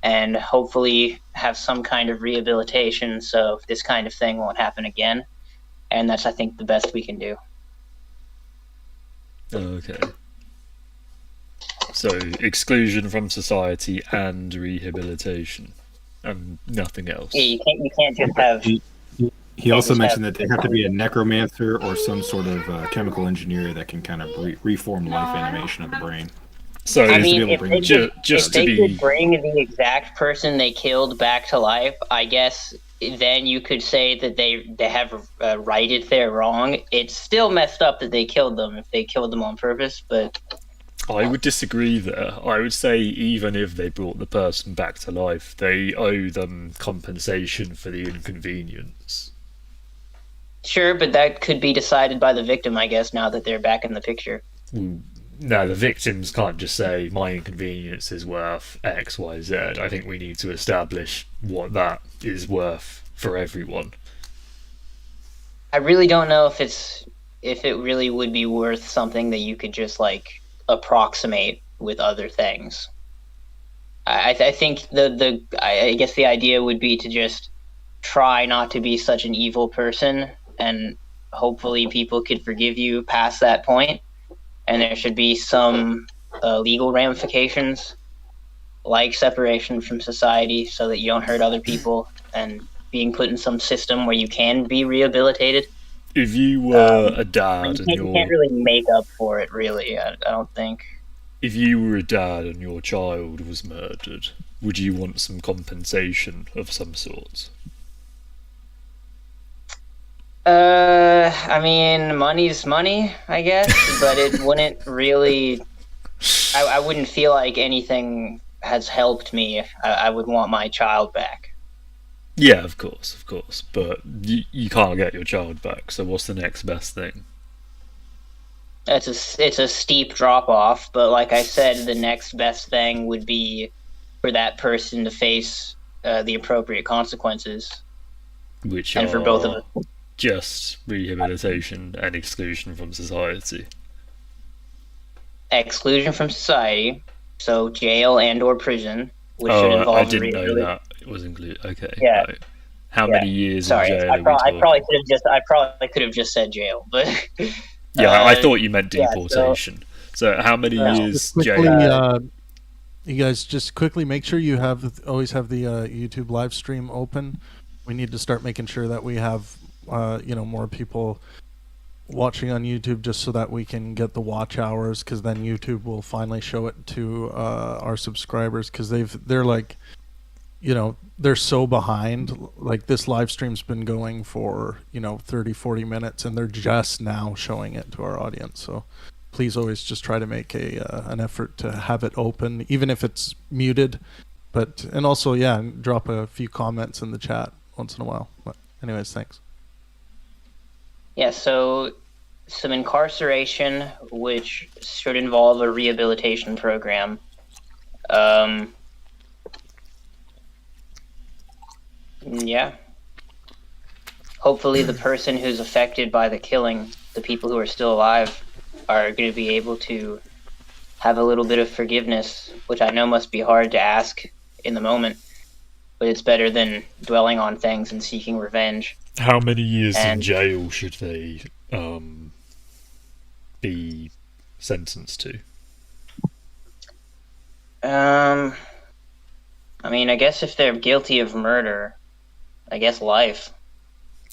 and hopefully have some kind of rehabilitation so this kind of thing won't happen again. And that's, I think, the best we can do. Okay. So, exclusion from society and rehabilitation, and nothing else. Yeah, you can't just have... He also mentioned that they have to be a necromancer or some sort of chemical engineer that can kind of reform life animation of the brain. So, I mean, if they could bring the exact person they killed back to life, I guess then you could say that they have righted their wrong. It's still messed up that they killed them if they killed them on purpose, but... I would disagree there. I would say even if they brought the person back to life, they owe them compensation for the inconvenience. Sure, but that could be decided by the victim, I guess, now that they're back in the picture. No, the victims can't just say, my inconvenience is worth X, Y, Z. I think we need to establish what that is worth for everyone. I really don't know if it really would be worth something that you could just, like, approximate with other things. I think I guess the idea would be to just try not to be such an evil person, and hopefully people could forgive you past that point, and there should be some legal ramifications, like separation from society so that you don't hurt other people, and being put in some system where you can be rehabilitated. If you were a dad and you can't really make up for it, really, I don't think. If you were a dad and your child was murdered, would you want some compensation of some sort? I mean, money's money, I guess, but it wouldn't really... I wouldn't feel like anything has helped me. I would want my child back. Yeah, of course, but you can't get your child back, so what's the next best thing? It's a steep drop-off, but like I said, the next best thing would be for that person to face the appropriate consequences. Which and are for both of them. Just rehabilitation and exclusion from society. Exclusion from society, so jail and or prison, which should involve... I didn't know that it was included. Okay. Yeah. Right. How many years Sorry, in jail I probably could have just said jail, but... Yeah, I thought you meant deportation. So how many years jail? You guys just quickly make sure you always have the YouTube live stream open. We need to start making sure that we have more people watching on YouTube, just so that we can get the watch hours, because then YouTube will finally show it to our subscribers, because they're like, they're so behind. Like, this live stream's been going for 30-40 minutes, and they're just now showing it to our audience. So please always just try to make an effort to have it open, even if it's muted. And also drop a few comments in the chat once in a while. But anyways, thanks. Yeah, so some incarceration, which should involve a rehabilitation program. Yeah. Hopefully the person who's affected by the killing, the people who are still alive, are going to be able to have a little bit of forgiveness, which I know must be hard to ask in the moment, but it's better than dwelling on things and seeking revenge. How many years in jail should they be sentenced to? I mean, I guess if they're guilty of murder, I guess life.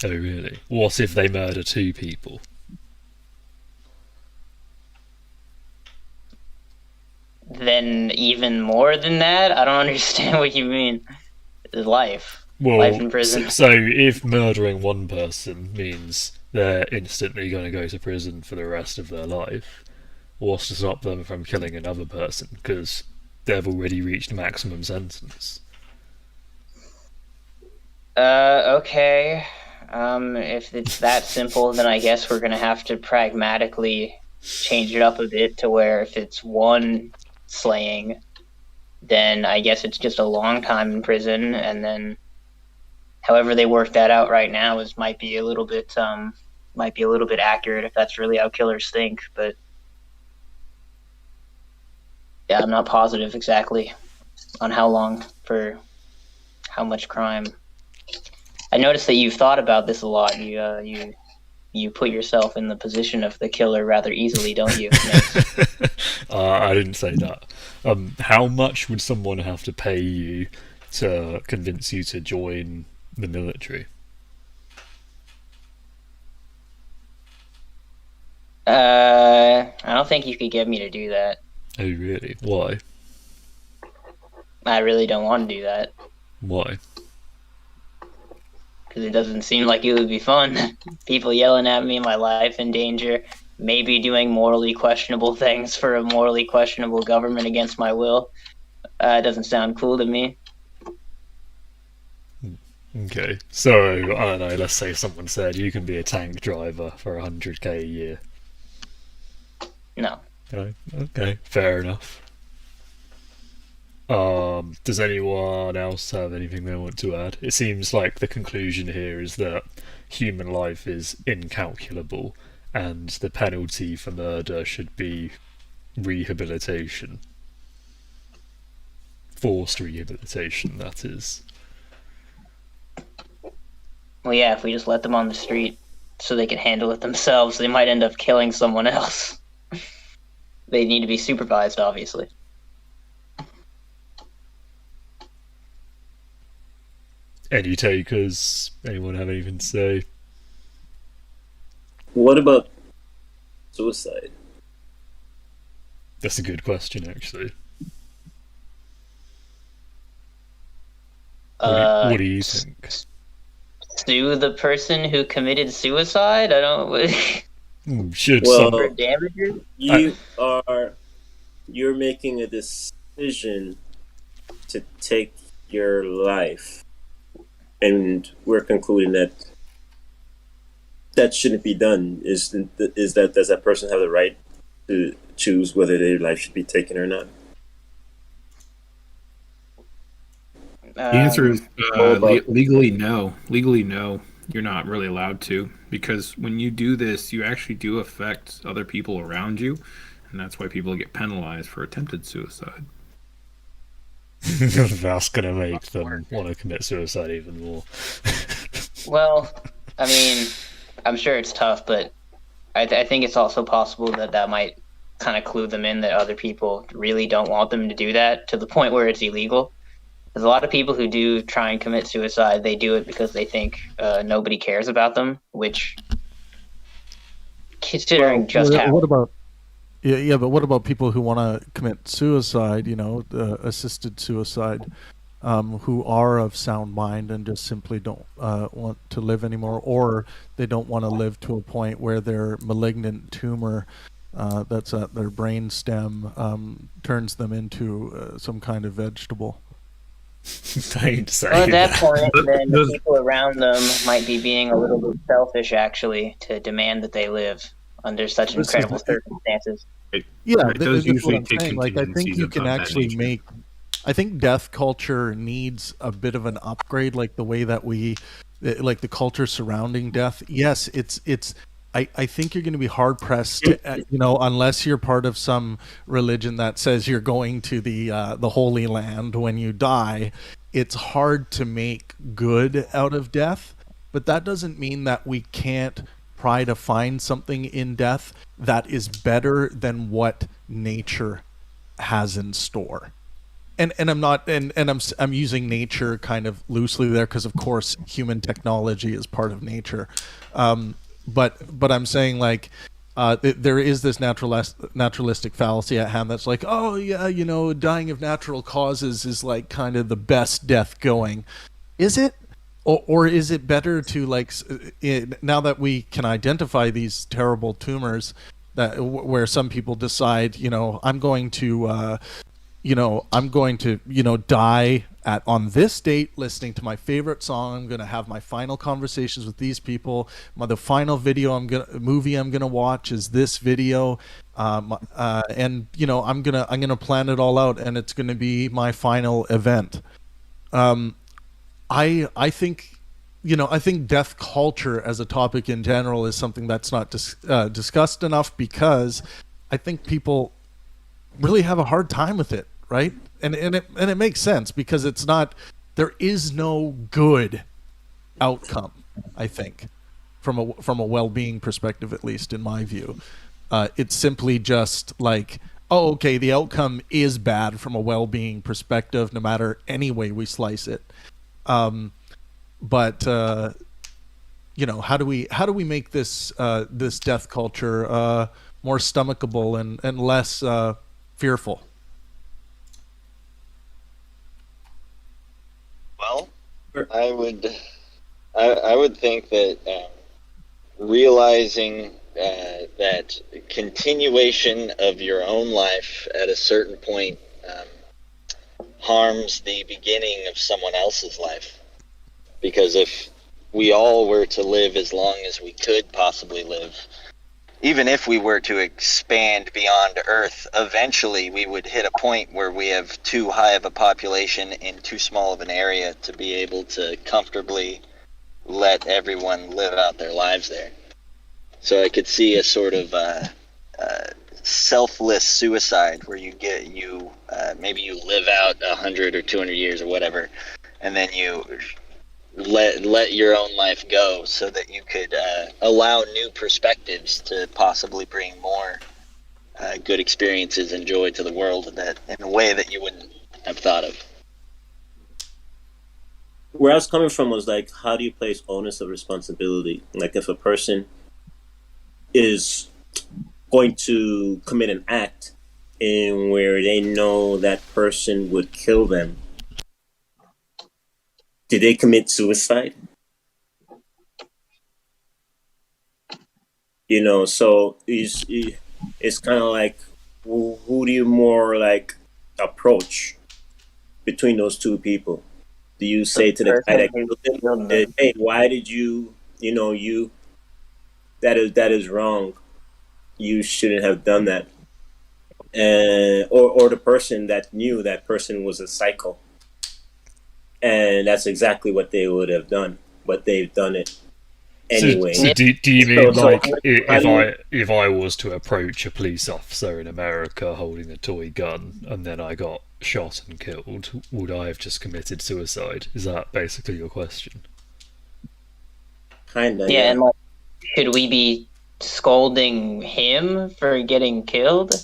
Oh, really? What if they murder 2 people? Then even more than that? I don't understand what you mean. Life. Well, life in prison. So if murdering 1 person means they're instantly going to go to prison for the rest of their life, what's to stop them from killing another person? Because they've already reached maximum sentence. Okay. If it's that simple, then I guess we're gonna have to pragmatically change it up a bit to where if it's one slaying, then I guess it's just a long time in prison, and then however they work that out right now might be a little bit accurate if that's really how killers think, but yeah, I'm not positive exactly on how long for how much crime. I noticed that you've thought about this a lot. You put yourself in the position of the killer rather easily, don't you, Mace? I didn't say that. How much would someone have to pay you to convince you to join the military? I don't think you could get me to do that. Oh, really? Why? I really don't want to do that. Why? Because it doesn't seem like it would be fun. People yelling at me, my life in danger, maybe doing morally questionable things for a morally questionable government against my will. It doesn't sound cool to me. Okay, so, I don't know, let's say someone said you can be a tank driver for 100k a year. No. Okay, fair enough. Does anyone else have anything they want to add? It seems like the conclusion here is that human life is incalculable and the penalty for murder should be rehabilitation. Forced rehabilitation, that is. Well, yeah, if we just let them on the street so they can handle it themselves, they might end up killing someone else. They need to be supervised, obviously. Any takers? Anyone have anything to say? What about suicide? That's a good question, actually. What do you think? Sue the person who committed suicide? I don't... Should Well, for damages? You're making a decision to take your life, and we're concluding that shouldn't be done. Does that person have the right to choose whether their life should be taken or not? The answer is legally no. Legally no. You're not really allowed to, because when you do this, you actually do affect other people around you, and that's why people get penalized for attempted suicide. That's gonna make them want to commit suicide even more. Well, I mean, I'm sure it's tough, but I think it's also possible that might kind of clue them in that other people really don't want them to do that to the point where it's illegal. There's a lot of people who do try and commit suicide. They do it because they think nobody cares about them, which, considering What about? Yeah, but what about people who want to commit suicide? Assisted suicide, who are of sound mind and just simply don't want to live anymore, or they don't want to live to a point where their malignant tumor that's at their brain stem turns them into some kind of vegetable. Don't say Well, at that that. point, then the people around them might be being a little bit selfish, actually, to demand that they live under such incredible circumstances. Yeah, Right, those that's what usually I'm take saying. Like, I think contingencies you of can that actually nature. make. I think death culture needs a bit of an upgrade, like the way that like the culture surrounding death. Yes, it's. I think you're going to be hard pressed, unless you're part of some religion that says you're going to the Holy Land when you die. It's hard to make good out of death, but that doesn't mean that we can't try to find something in death that is better than what nature has in store. And I'm not and I'm using nature kind of loosely there because of course human technology is part of nature. But I'm saying like there is this naturalistic fallacy at hand that's like, oh yeah, dying of natural causes is like kind of the best death going. Is it? Or is it better to now that we can identify these terrible tumors, that where some people decide, I'm going to die on this date listening to my favorite song. I'm going to have my final conversations with these people. The final movie I'm going to watch is this video. And I'm going to plan it all out, and it's going to be my final event. I think I think death culture as a topic in general is something that's not discussed enough, because I think people really have a hard time with it, right? And it makes sense, because there is no good outcome, I think, from a well-being perspective, at least in my view. It's simply just like, oh, okay, the outcome is bad from a well-being perspective, no matter any way we slice it. But how do we make this death culture more stomachable and less fearful? Well, I would think that realizing that continuation of your own life at a certain point harms the beginning of someone else's life. Because if we all were to live as long as we could possibly live, even if we were to expand beyond Earth, eventually we would hit a point where we have too high of a population in too small of an area to be able to comfortably let everyone live out their lives there. So I could see a sort of selfless suicide where maybe you live out 100 or 200 years or whatever, and then you let your own life go so that you could allow new perspectives to possibly bring more good experiences and joy to the world that in a way that you wouldn't have thought of. Where I was coming from was like, how do you place onus of responsibility? Like, if a person is going to commit an act in where they know that person would kill them, do they commit suicide? So it's kind of like, who do you more like approach between those two people? Do you say to the guy that killed him, hey, why did you that is wrong, you shouldn't have done that? Or the person that knew that person was a psycho, and that's exactly what they would have done, but they've done it anyway. So do you mean if I was to approach a police officer in America holding a toy gun and then I got shot and killed, would I have just committed suicide? Is that basically your question? Kinda, yeah. And should we be scolding him for getting killed?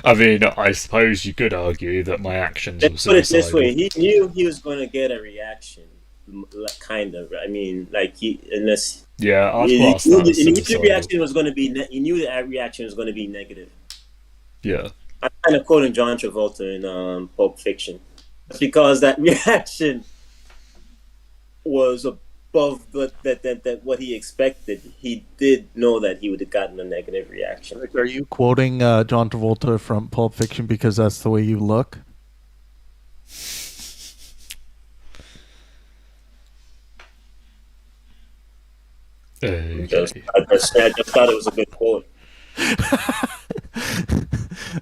I mean, I suppose you could argue that my actions were Let's put it this suicidal. way: he knew he was going to get a reaction, kind of. I mean, like unless Yeah, I'd class that as he knew the suicidal. reaction was going to be. He knew that reaction was going to be negative. Yeah. I'm kind of quoting John Travolta in Pulp Fiction, because that reaction was above that what he expected. He did know that he would have gotten a negative reaction. Are you quoting John Travolta from Pulp Fiction because that's the way you look? Okay. I just thought it was a good quote.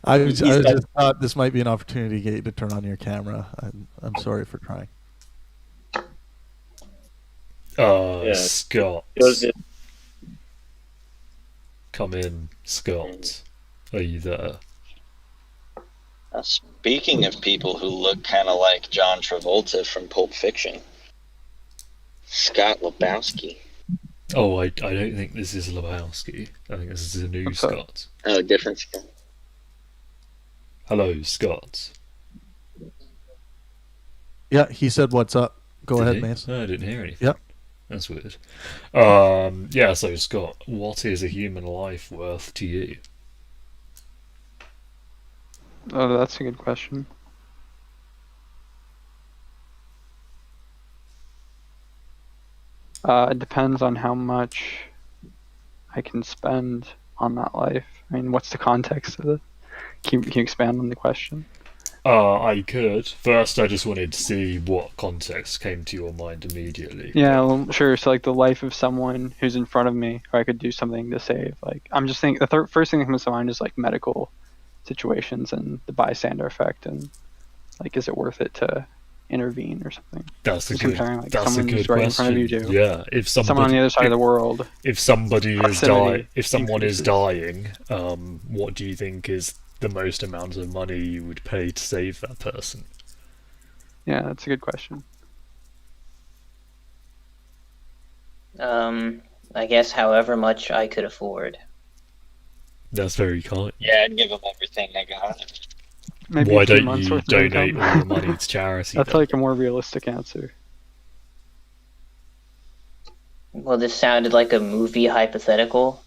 I just thought this might be an opportunity to get you to turn on your camera. I'm sorry for trying. Scott. It was just, Come in, Scott. Are you there? Speaking of people who look kind of like John Travolta from Pulp Fiction, Scott Lebowski. Oh, I don't think this is Lebowski. I think this is a new Scott. Oh, different Scott. Hello, Scott. Yeah, he said, "What's up?" Go Did ahead, he? Mace. No, I didn't hear anything. Yep. That's weird. Yeah, so Scott, what is a human life worth to you? Oh, that's a good question. It depends on how much I can spend on that life? I mean, what's the context of it? Can you expand on the question? I could. First, I just wanted to see what context came to your mind immediately. Yeah, well, sure. So, like, the life of someone who's in front of me, who I could do something to save. Like, I'm just thinking, the first thing that comes to mind is, like, medical situations and the bystander effect, and, like, is it worth it to intervene or something? That's a Just comparing, like, someone's right in front of you to Yeah, if someone on the other side of the world. if somebody is Proximity if someone is increases. dying, what do you think is the most amount of money you would pay to save that person? Yeah, that's a good question. I guess however much I could afford. That's very kind. Yeah, I'd give them everything I got. Maybe Why a few don't months you worth of donate income. all your money to charity? That's then? like a more realistic answer. Well, this sounded like a movie hypothetical,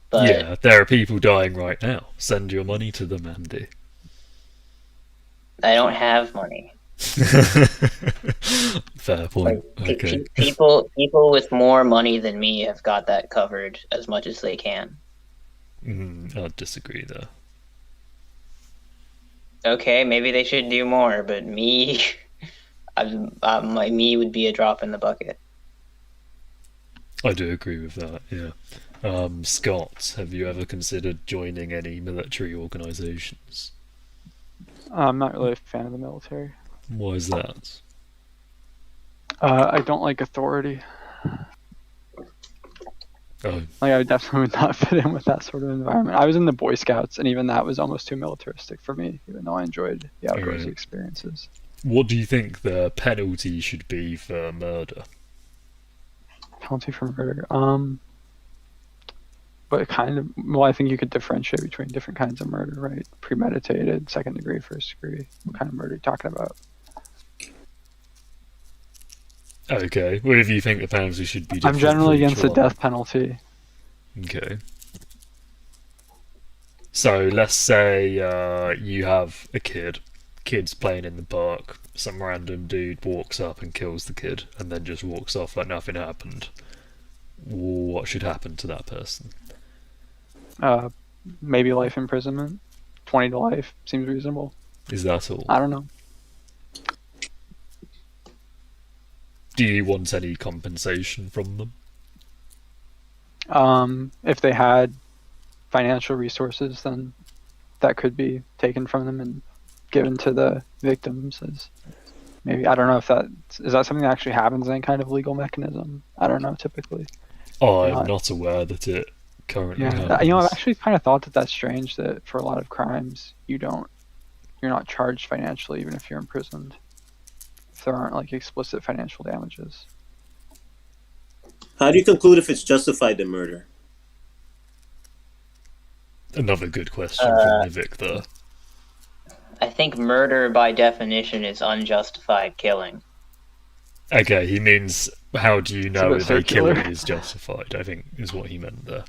but Yeah, there are people dying right now. Send your money to them, Andy. I don't have money. Fair point. Like, Okay. people with more money than me have got that covered as much as they can. I'd disagree there. Okay, maybe they should do more, but me, my me would be a drop in the bucket. I do agree with that, yeah. Scott, have you ever considered joining any military organisations? I'm not really a fan of the military. Why is that? I don't like authority. Oh, Like, I definitely would not fit in with that sort of environment. I was in the Boy Scouts, and even that was almost too militaristic for me, even though I enjoyed the outdoorsy Right. experiences. what do you think the penalty should be for murder? Penalty for murder. But kind of, well, I think you could differentiate between different kinds of murder, right? Premeditated, second degree, first degree. What kind of murder are you talking about? Okay, well, if you think the penalty should be different I'm generally for each against the one. death penalty. Okay. So let's say you have a kid's playing in the park, some random dude walks up and kills the kid, and then just walks off like nothing happened. What should happen to that person? Maybe life imprisonment. 20 to life seems reasonable. Is that all? I don't know. Do you want any compensation from them? If they had financial resources, then that could be taken from them and given to the victims as maybe, I don't know if that is that something that actually happens in any kind of legal mechanism. I don't know, typically. I'm not aware that it currently happens. I've actually kind of thought that that's strange that for a lot of crimes you're not charged financially even if you're imprisoned, if there aren't like explicit financial damages. How do you conclude if it's justified, the murder? Another good question from Nivik there. I think murder by definition is unjustified killing. Okay, he means how do you know bit if a killing circular. is justified, I think is what he meant there.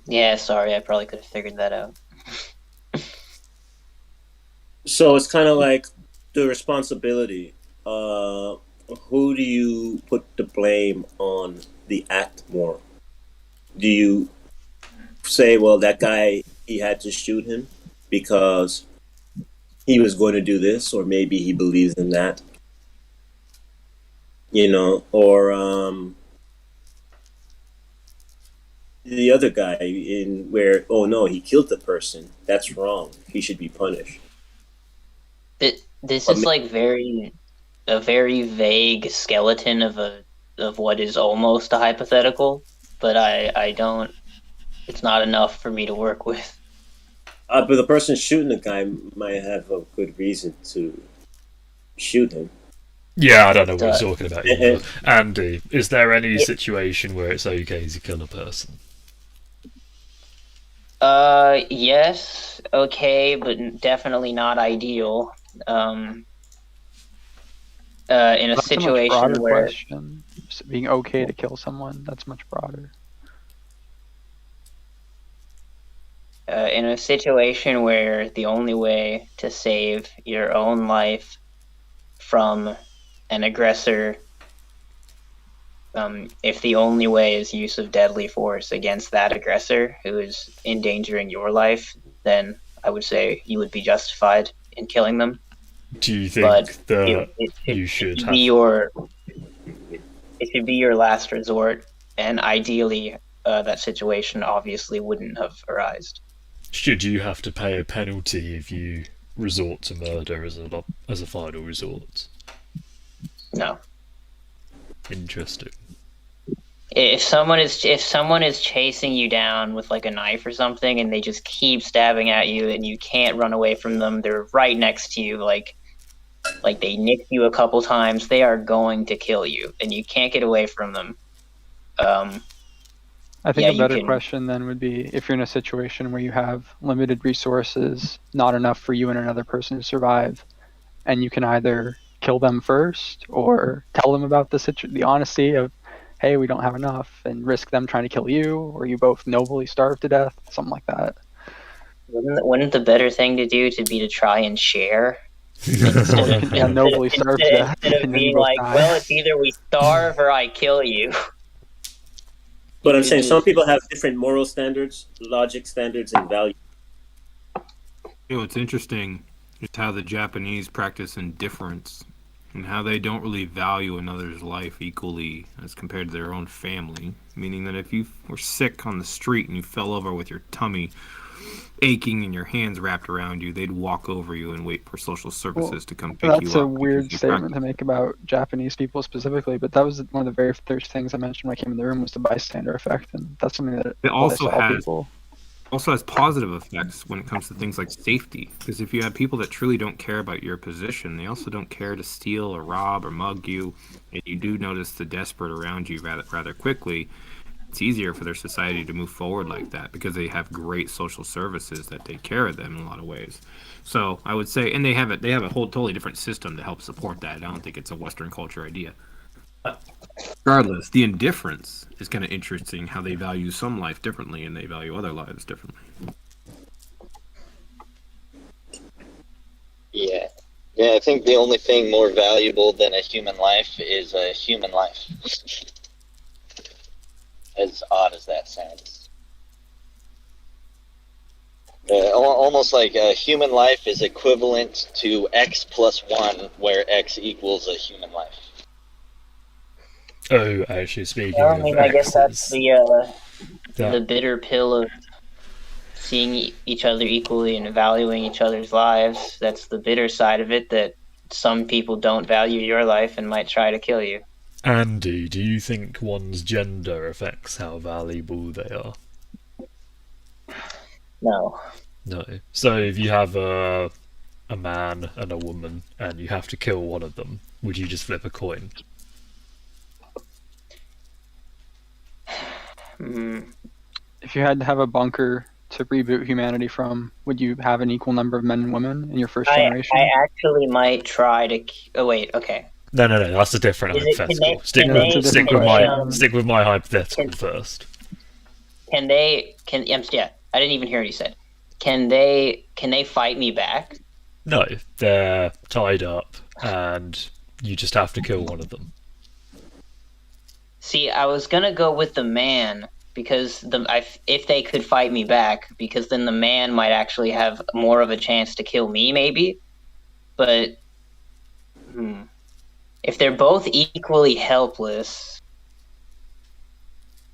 Yeah, sorry, I probably could have figured that out. So it's kind of like the responsibility. Who do you put the blame on the act more? Do you say, well, that guy, he had to shoot him because he was going to do this, or maybe he believes in that? Or the other guy in where, oh no, he killed the person. That's wrong. He should be punished. This is like a very vague skeleton of what is almost a hypothetical, but I don't. It's not enough for me to work with. But the person shooting the guy might have a good reason to shoot him. Yeah, I don't know what he's talking about either. Andy, is there any situation where it's okay to kill a person? Yes, okay, but definitely not ideal. In a That's situation a much broader where question. Just being okay to kill someone, that's much broader. in a situation where the only way to save your own life from an aggressor if the only way is use of deadly force against that aggressor who is endangering your life, then I would say you would be justified in killing them. Do you But think that you it should should have? it should be your last resort, and ideally, that situation obviously wouldn't have arisen. Should you have to pay a penalty if you resort to murder as a final resort? No. Interesting. If someone is chasing you down with like a knife or something, and they just keep stabbing at you, and you can't run away from them, they're right next to you, like they nicked you a couple times, they are going to kill you, and you can't get away from them. I think Yeah, a you better can- question then would be if you're in a situation where you have limited resources, not enough for you and another person to survive, and you can either kill them first or tell them about the honesty of, hey, we don't have enough, and risk them trying to kill you, or you both nobly starve to death, something like that. Wouldn't the better thing to do to be to try and share? Well, you can nobly starve to death, Instead of and then you being both like, die. well, it's either we starve or I kill you. But I'm You saying just- some people have different moral standards, logic standards, and value. You know, what's interesting is how the Japanese practice indifference and how they don't really value another's life equally as compared to their own family. Meaning that if you were sick on the street and you fell over with your tummy aching and your hands wrapped around you, they'd walk over you and wait for social services to come pick you up. That's a because weird they statement practice- to make about Japanese people specifically, but that was one of the very first things I mentioned when I came in the room was the bystander effect, and that's something that It also applies to all has- people. also has positive effects when it comes to things like safety. Because if you have people that truly don't care about your position, they also don't care to steal or rob or mug you, and you do notice the desperate around you rather quickly, it's easier for their society to move forward like that because they have great social services that take care of them in a lot of ways. So I would say, and they have a whole totally different system to help support that. I don't think it's a Western culture idea. Regardless, the indifference is kind of interesting how they value some life differently and they value other lives differently. Yeah. Yeah, I think the only thing more valuable than a human life is a human life. As odd as that sounds. Almost like a human life is equivalent to X plus 1, where X equals a human life. Oh, actually, speaking Well, I of mean, I guess that's X's, the bitter pill of seeing each other equally and valuing each other's lives. That's the bitter side of it, that some people don't value your life and might try to kill you. Andy, do you think one's gender affects how valuable they are? No. No. So if you have a man and a woman and you have to kill one of them, would you just flip a coin? If you had to have a bunker to reboot humanity from, would you have an equal number of men and women in your first generation? I actually might try to. Oh wait, okay. No, that's a different Is it- hypothetical. can they- Stick with my hypothetical first. Can they? Yeah, I didn't even hear what he said. Can they fight me back? No, they're tied up, and you just have to kill one of them. See, I was gonna go with the man because if they could fight me back, because then the man might actually have more of a chance to kill me, maybe. But if they're both equally helpless,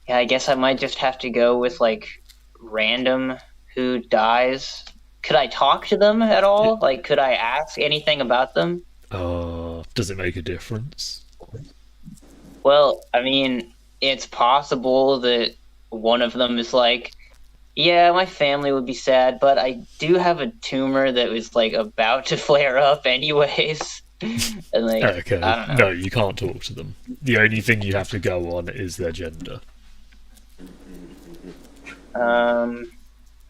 yeah, I guess I might just have to go with like random who dies. Could I talk to them at all? Like, could I ask anything about them? Does it make a difference? Well, I mean, it's possible that one of them is like, yeah, my family would be sad, but I do have a tumor that was like about to flare up anyways. And like, Okay, I don't know. no, you can't talk to them. The only thing you have to go on is their gender.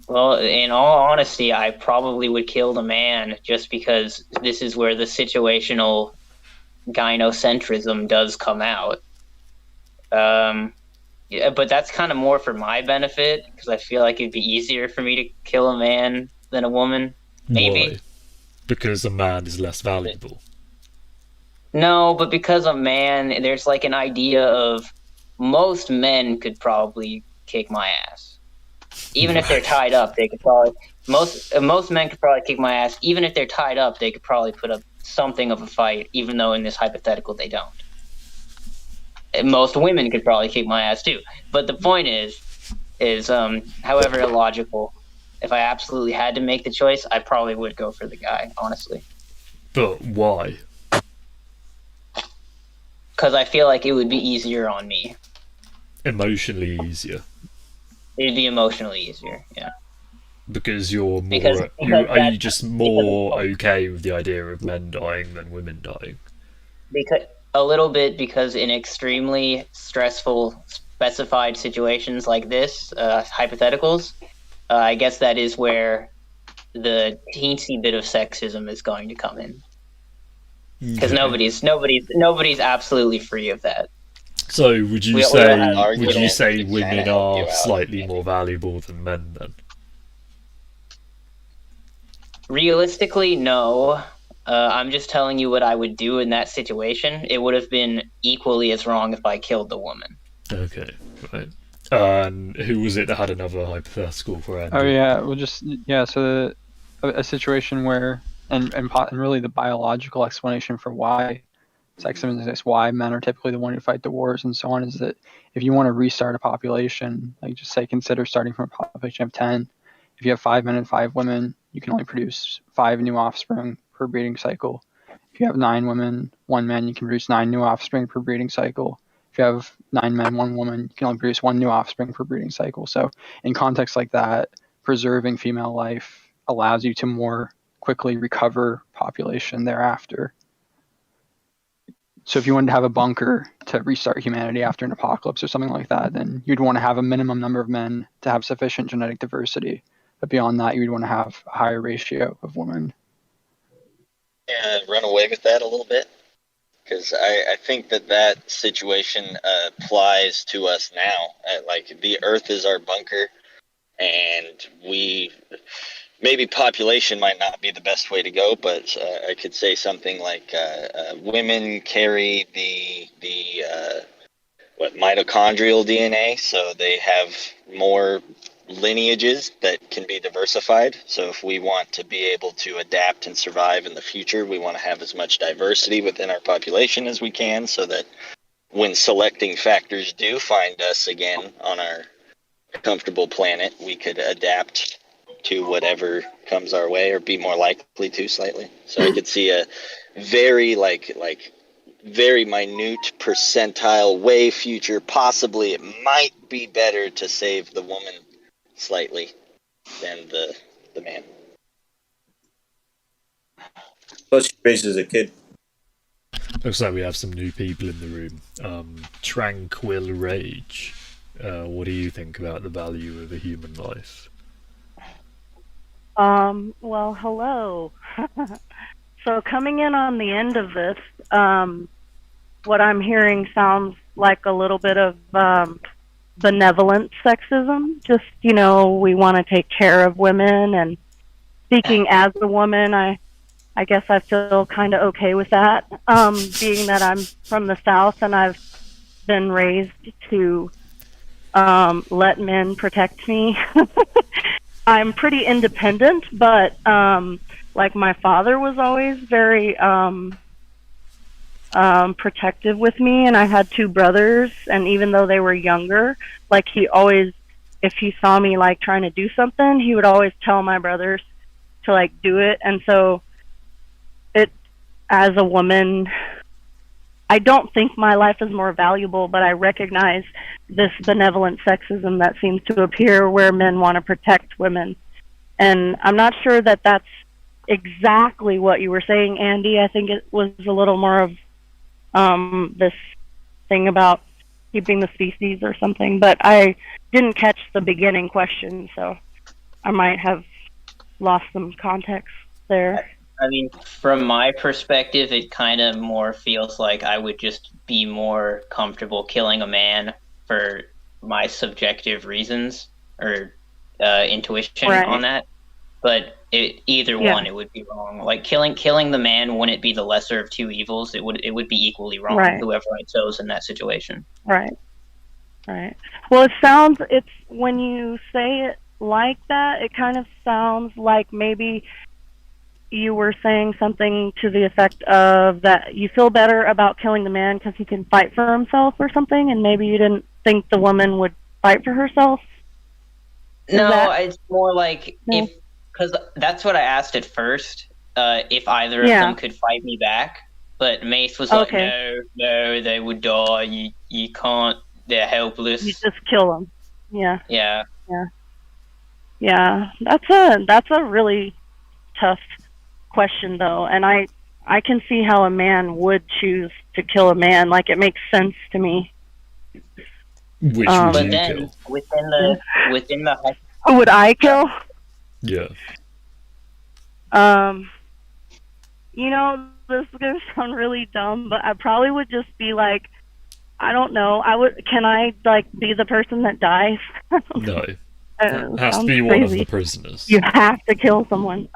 Well, in all honesty, I probably would kill the man just because this is where the situational gynocentrism does come out. Yeah, but that's kind of more for my benefit because I feel like it'd be easier for me to kill a man than a woman. Maybe. Why? Because a man is less valuable. No, but because a man, there's like an idea of most men could probably kick my ass. Even if they're tied up, they could probably most men could probably kick my ass. Even if they're tied up, they could probably put up something of a fight. Even though in this hypothetical they don't. And most women could probably kick my ass too. But the point is however illogical, if I absolutely had to make the choice, I probably would go for the guy, honestly. But why? Because I feel like it would be easier on me. Emotionally easier. It'd be emotionally easier, yeah. Because you're more. Because are you just more okay with the idea of men dying than women dying? Because a little bit, because in extremely stressful specified situations like this, hypotheticals, I guess that is where the teensy bit of sexism is going to come in. Because nobody's absolutely free of that. So would you say women are out. slightly more valuable than men then? Realistically, no. I'm just telling you what I would do in that situation. It would have been equally as wrong if I killed the woman. Okay, right. And who was it that had another hypothetical for Andy? Oh yeah, so a situation where and really the biological explanation for why sexism exists, why men are typically the one who fight the wars and so on, is that if you want to restart a population, like just say consider starting from a population of 10, if you have 5 men and 5 women, you can only produce 5 new offspring per breeding cycle. If you have 9 women, 1 man, you can produce 9 new offspring per breeding cycle. If you have 9 men, 1 woman, you can only produce 1 new offspring per breeding cycle. So in contexts like that, preserving female life allows you to more quickly recover population thereafter. So if you wanted to have a bunker to restart humanity after an apocalypse or something like that, then you'd want to have a minimum number of men to have sufficient genetic diversity. But beyond that, you'd want to have a higher ratio of women. Yeah, run away with that a little bit. Because I think that situation applies to us now. Like, the Earth is our bunker, and maybe population might not be the best way to go, but I could say something like women carry the mitochondrial DNA, so they have more lineages that can be diversified. So if we want to be able to adapt and survive in the future, we want to have as much diversity within our population as we can, so that when selecting factors do find us again on our comfortable planet, we could adapt to whatever comes our way, or be more likely to slightly. So I could see a very very minute percentile way future. Possibly it might be better to save the woman slightly than the man. Plus, she raises a kid. Looks like we have some new people in the room. Tranquil Rage. What do you think about the value of a human life? Well, hello. So coming in on the end of this, what I'm hearing sounds like a little bit of benevolent sexism. Just, we want to take care of women, and speaking as a woman, I guess I feel kind of okay with that, being that I'm from the South and I've been raised to let men protect me. I'm pretty independent, but like my father was always very protective with me, and I had 2 brothers, and even though they were younger, like he always, if he saw me like trying to do something, he would always tell my brothers to like do it. And so as a woman, I don't think my life is more valuable, but I recognize this benevolent sexism that seems to appear where men want to protect women. And I'm not sure that that's exactly what you were saying, Andy. I think it was a little more of this thing about keeping the species or something, but I didn't catch the beginning question, so I might have lost some context there. I mean, from my perspective, it kind of more feels like I would just be more comfortable killing a man for my subjective reasons or intuition on that. But either one, it would be wrong. Like killing the man wouldn't be the lesser of 2 evils. It would be equally wrong. Whoever I chose in that situation. Right. Right. Well, it's when you say it like that, it kind of sounds like maybe you were saying something to the effect of that you feel better about killing the man because he can fight for himself or something, and maybe you didn't think the woman would fight for herself. No, it's more like if, because that's what I asked at first, if either of them could fight me back. But Mace was like, no, they would die. You can't. They're helpless. You just kill them. Yeah. Yeah. Yeah. Yeah. That's a really tough question though, and I can see how a man would choose to kill a man. Like, it makes sense to me. Which but would you then kill? within the who would I kill? Yeah. You know, this is gonna sound really dumb, but I probably would just be like, I don't know. Can I like be the person that dies? No. It has to be one of the prisoners. You have to kill someone.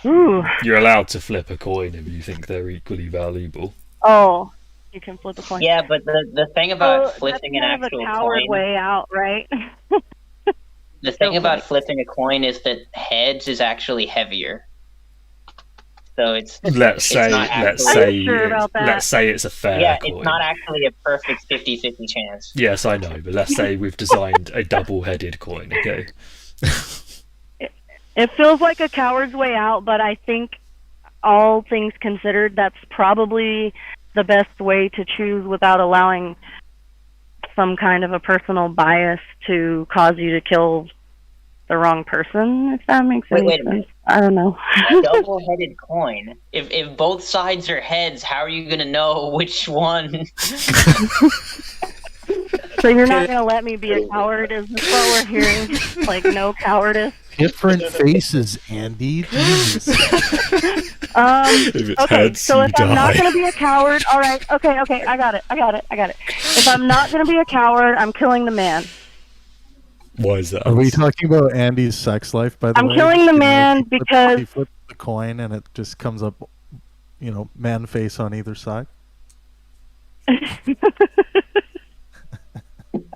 Ooh. You're allowed to flip a coin if you think they're equally valuable. Oh, you can flip a coin. Yeah, but the thing about flipping an that's kind actual of a coward coin, way out, right? the thing about flipping a coin is that heads is actually heavier. So let's say it's a fair coin. It's not actually a perfect 50-50 chance. Yes, I know, but let's say we've designed a double-headed coin, okay? It feels like a coward's way out, but I think all things considered, that's probably the best way to choose without allowing some kind of a personal bias to cause you to kill the wrong person, if that makes any sense. I don't know. A double-headed coin. If both sides are heads, how are you going to know which one? So you're not going to let me be a coward? Is this what we're hearing? Like, no cowardice? Different faces, Andy. Jesus. Okay, so if I'm not going to be a coward, all right, okay, I got it. If I'm not going to be a coward, I'm killing the man. Why is that? Are we talking about Andy's sex life, by the way? I'm killing the man because... He flips the coin and it just comes up, man face on either side?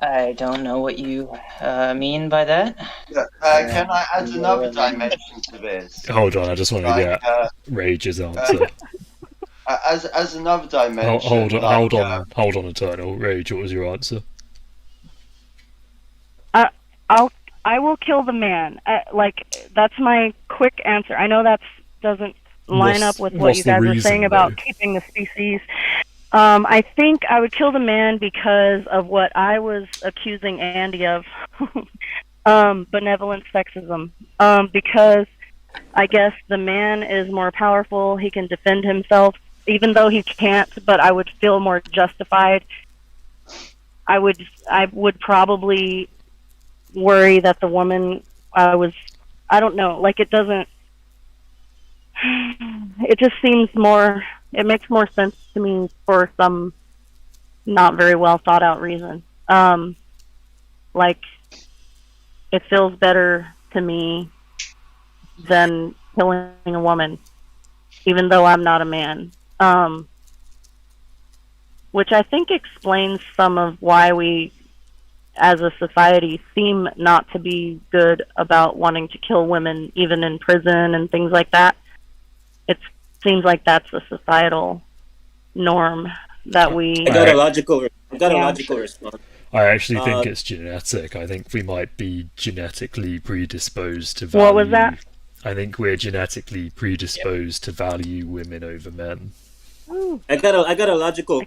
I don't know what you mean by that. Can I add another dimension to this? Hold on, I just want to get Rage's answer. As another dimension... Hold on, Eternal. Rage, what was your answer? I will kill the man. That's my quick answer. I know that doesn't line up with what you guys were saying about keeping the species. I think I would kill the man because of what I was accusing Andy of, benevolent sexism. Because I guess the man is more powerful. He can defend himself, even though he can't. But I would feel more justified. I would probably worry that the woman I don't know, like, it just seems more, it makes more sense to me for some not very well thought out reason. Like, it feels better to me than killing a woman, even though I'm not a man. Which I think explains some of why we, as a society, seem not to be good about wanting to kill women, even in prison and things like that. It seems like that's a societal norm that we... I got a logical response. I actually think it's genetic. I think we might be genetically predisposed to value... What was that? I think we're genetically predisposed to value women over men. I got a logical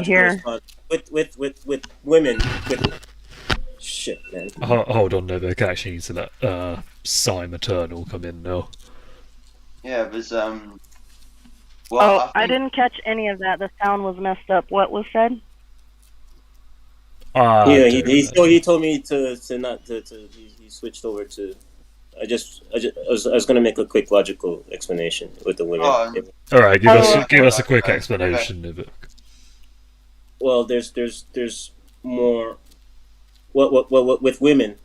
hear. response. With women, shit, man. Hold on, Novak. I actually need to let Sim Eternal come in now. Yeah, there's I didn't catch any of that. The sound was messed up. What was said? He told me to not to he switched over to. I was going to make a quick logical explanation with the women. All right, give us a quick explanation of it. Well, there's more. What with women,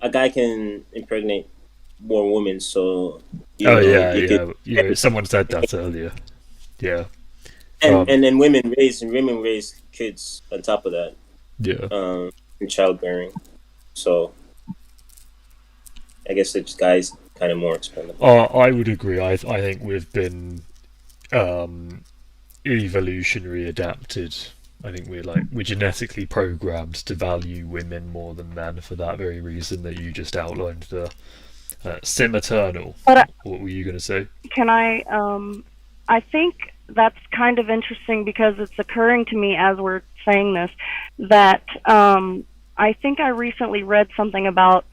a guy can impregnate more women. So someone said that earlier. Yeah, and then women raise kids on top of that. Yeah. in childbearing. So I guess the guy's kind of more expendable. I would agree. I think we've been evolutionary adapted. I think we're genetically programmed to value women more than men for that very reason that you just outlined. The sim eternal. But What were you going to say? can I think that's kind of interesting because it's occurring to me as we're saying this that I think I recently read something about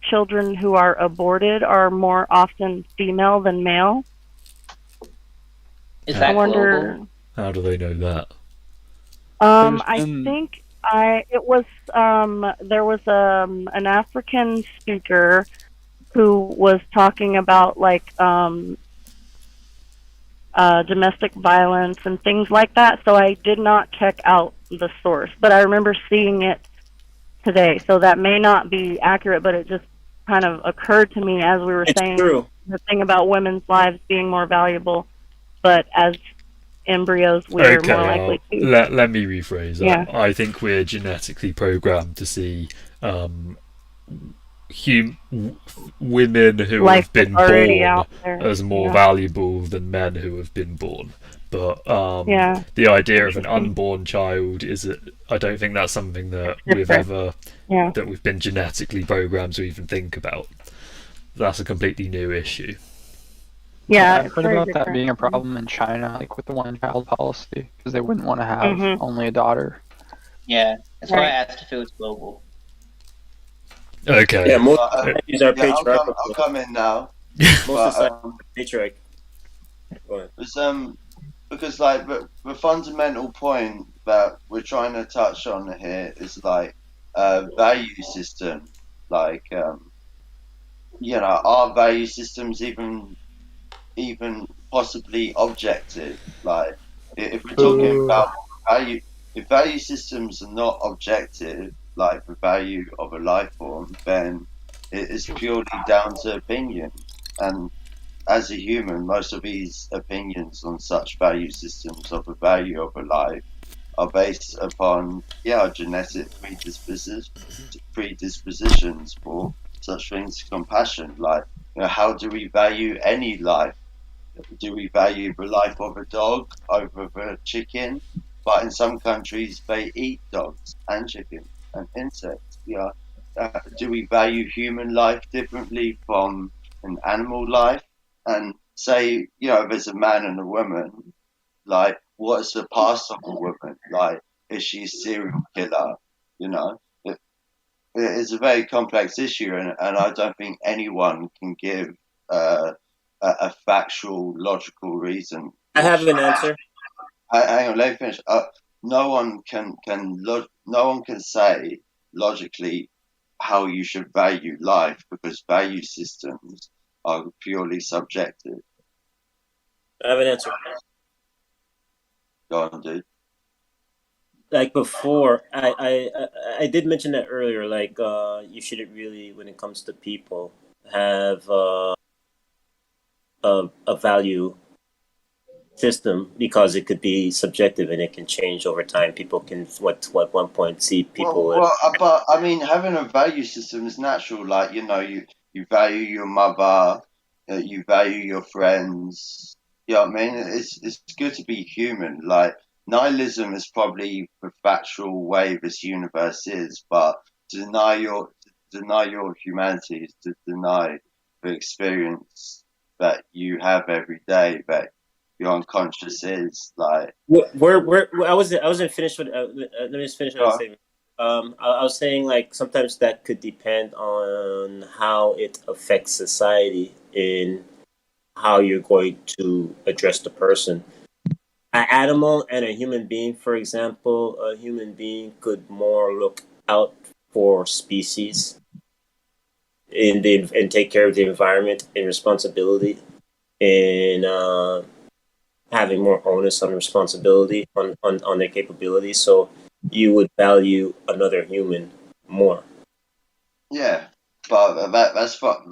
children who are aborted are more often female than male. Is I that wonder. global? How do they know that? I been- think it was there was an African speaker who was talking about like domestic violence and things like that. So I did not check out the source, but I remember seeing it today. So that may not be accurate, but it just kind of occurred to me as we were It's saying true. the thing about women's lives being more valuable, but as embryos, we're Okay, more likely to. let me rephrase Yeah. that. I think we're genetically programmed to see women who Life have been that's already born out there. as more Yeah. valuable than men who have been born. But Yeah. the idea of an Interesting. unborn child I don't think that's something that Different. Yeah. that we've been genetically programmed to even think about. That's a completely new issue. Yeah, I've it's heard very about that different. being a problem in China, like with the one-child policy, because they wouldn't want to have Mhm. only a daughter. Yeah, that's why I Right. asked if it was global. Okay. Yeah, most Uh, societies are yeah, patriarchal. I'll come in now. Most But societies are patriarchal. Go ahead. it's because like the fundamental point that we're trying to touch on here is like value system. Like are value systems even possibly objective? Like if we're talking about value, if value systems are not objective, like the value of a life form, then it is purely down to opinion. And as a human, most of these opinions on such value systems of the value of a life are based upon genetic predispositions for such things as compassion. Like, how do we value any life? Do we value the life of a dog over the chicken? But in some countries, they eat dogs and chicken and insects. Do we value human life differently from an animal life? And say, there's a man and a woman. Like, what is the past of a woman? Like, is she a serial killer? It's a very complex issue, and I don't think anyone can give uh, a factual, logical reason. I have an answer. Hang on, let me finish. No one no one can say logically how you should value life because value systems are purely subjective. I have an answer. Go on, dude. Like before, I did mention that earlier. Like you shouldn't really, when it comes to people, have a value system because it could be subjective and it can change over time. People can what one point see people. But I mean, having a value system is natural. Like you value your mother, you value your friends. You know what I mean? It's good to be human. Like nihilism is probably the factual way this universe is, but to deny your humanity is to deny the experience that you have every day. That your unconscious is like. Where I wasn't finished with. Let me just finish what I was saying. I was saying like sometimes that could depend on how it affects society in how you're going to address the person. An animal and a human being, for example, a human being could more look out for species and take care of the environment and responsibility and having more onus on responsibility on their capabilities. So you would value another human more. Yeah, but that's from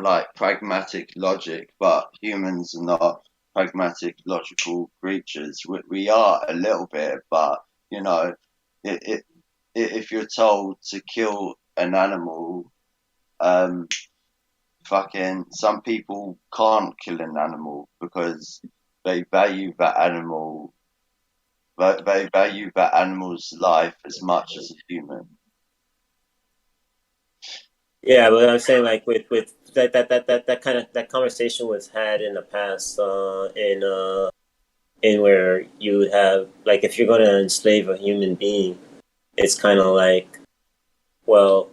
like pragmatic logic. But humans are not pragmatic logical creatures. We are a little bit, but You know, if you're told to kill an animal, fucking some people can't kill an animal because they value that animal. They value that animal's life as much as a human. Yeah, but I'm saying like with that kind of that conversation was had in the past, in where you would have like if you're going to enslave a human being, it's kind of like, well,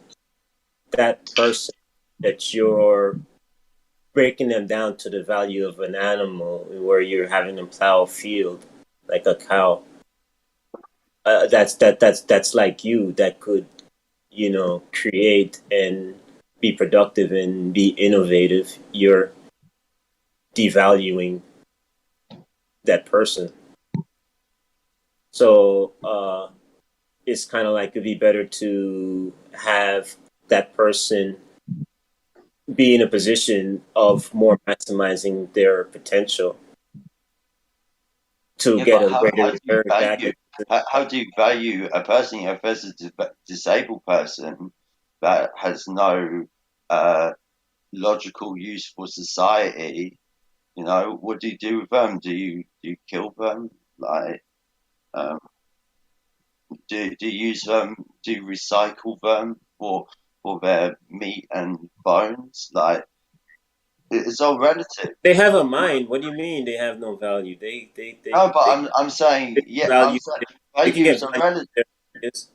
that person that you're breaking them down to the value of an animal, where you're having them plow a field like a cow. That's like you that could, create and be productive and be innovative. You're devaluing that person. So it's kind of like it'd be better to have that person be in a position of more maximizing their potential to Yeah, get but a greater how do you return back. value how do you value a person? If there's a disabled person that has no logical use for society, what do you do with them? Do you kill them? Like, um, do you use them? Do you recycle them for their meat and bones? Like, it's all relative. They have a mind. What do you mean they have no value? No, but They I'm saying, yeah, I'm value. saying You can values get are value relative. from their ideas.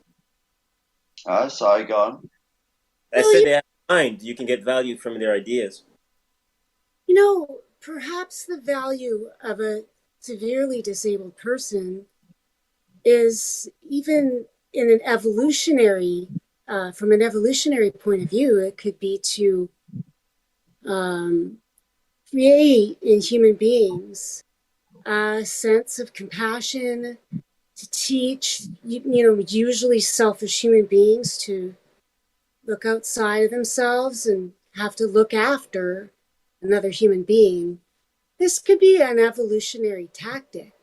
Sorry, go on. I Well, said they have a mind. You can get value from their ideas. perhaps the value of a severely disabled person is even in an evolutionary, from an evolutionary point of view, it could be to um, create in human beings a sense of compassion, to teach, usually selfish human beings to look outside of themselves and have to look after another human being. This could be an evolutionary tactic,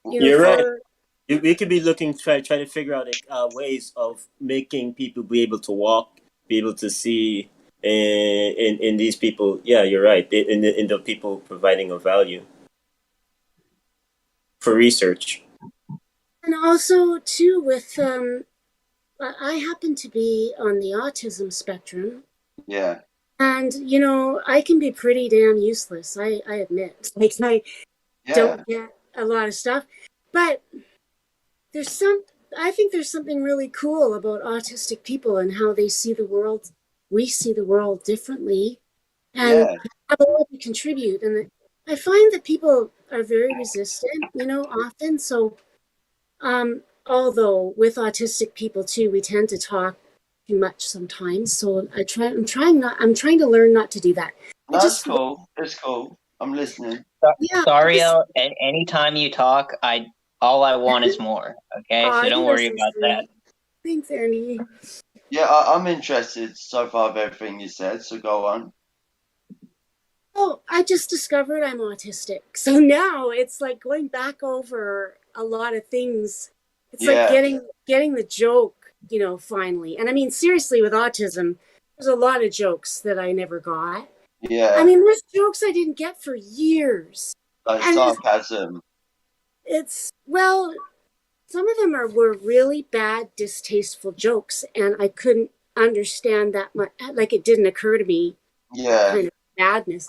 You're right. for We could be looking try to figure out ways of making people be able to walk, be able to see. In these people, yeah, you're right. In the people providing a value for research. and also too with I happen to be on the autism spectrum, Yeah, and I can be pretty damn useless. I admit, like I yeah. don't get a lot of stuff, but there's some. I think there's something really cool about autistic people and how they see the world. We see the world differently, and Yeah, have a lot to contribute. And I find that people are very resistant, often. So, although with autistic people too, we tend to talk too much sometimes. So I'm trying to learn not to do that. I that's just, cool. It's cool. I'm listening. yeah, I Sorry, just, anytime you talk, all I want is more. Okay, so oh, don't you are worry so about that. sweet. Thanks, Andy. Yeah, I'm interested so far of everything you said, so go on. Oh, I just discovered I'm autistic. So now it's like going back over a lot of things. It's like Yeah, getting the joke, finally. And I mean, seriously, with autism, there's a lot of jokes that I never got. I yeah. mean, there's jokes I didn't get for years. Like And sarcasm. well, some of them were really bad, distasteful jokes, and I couldn't understand that much. Like, it didn't occur to me, that Yeah, kind of badness.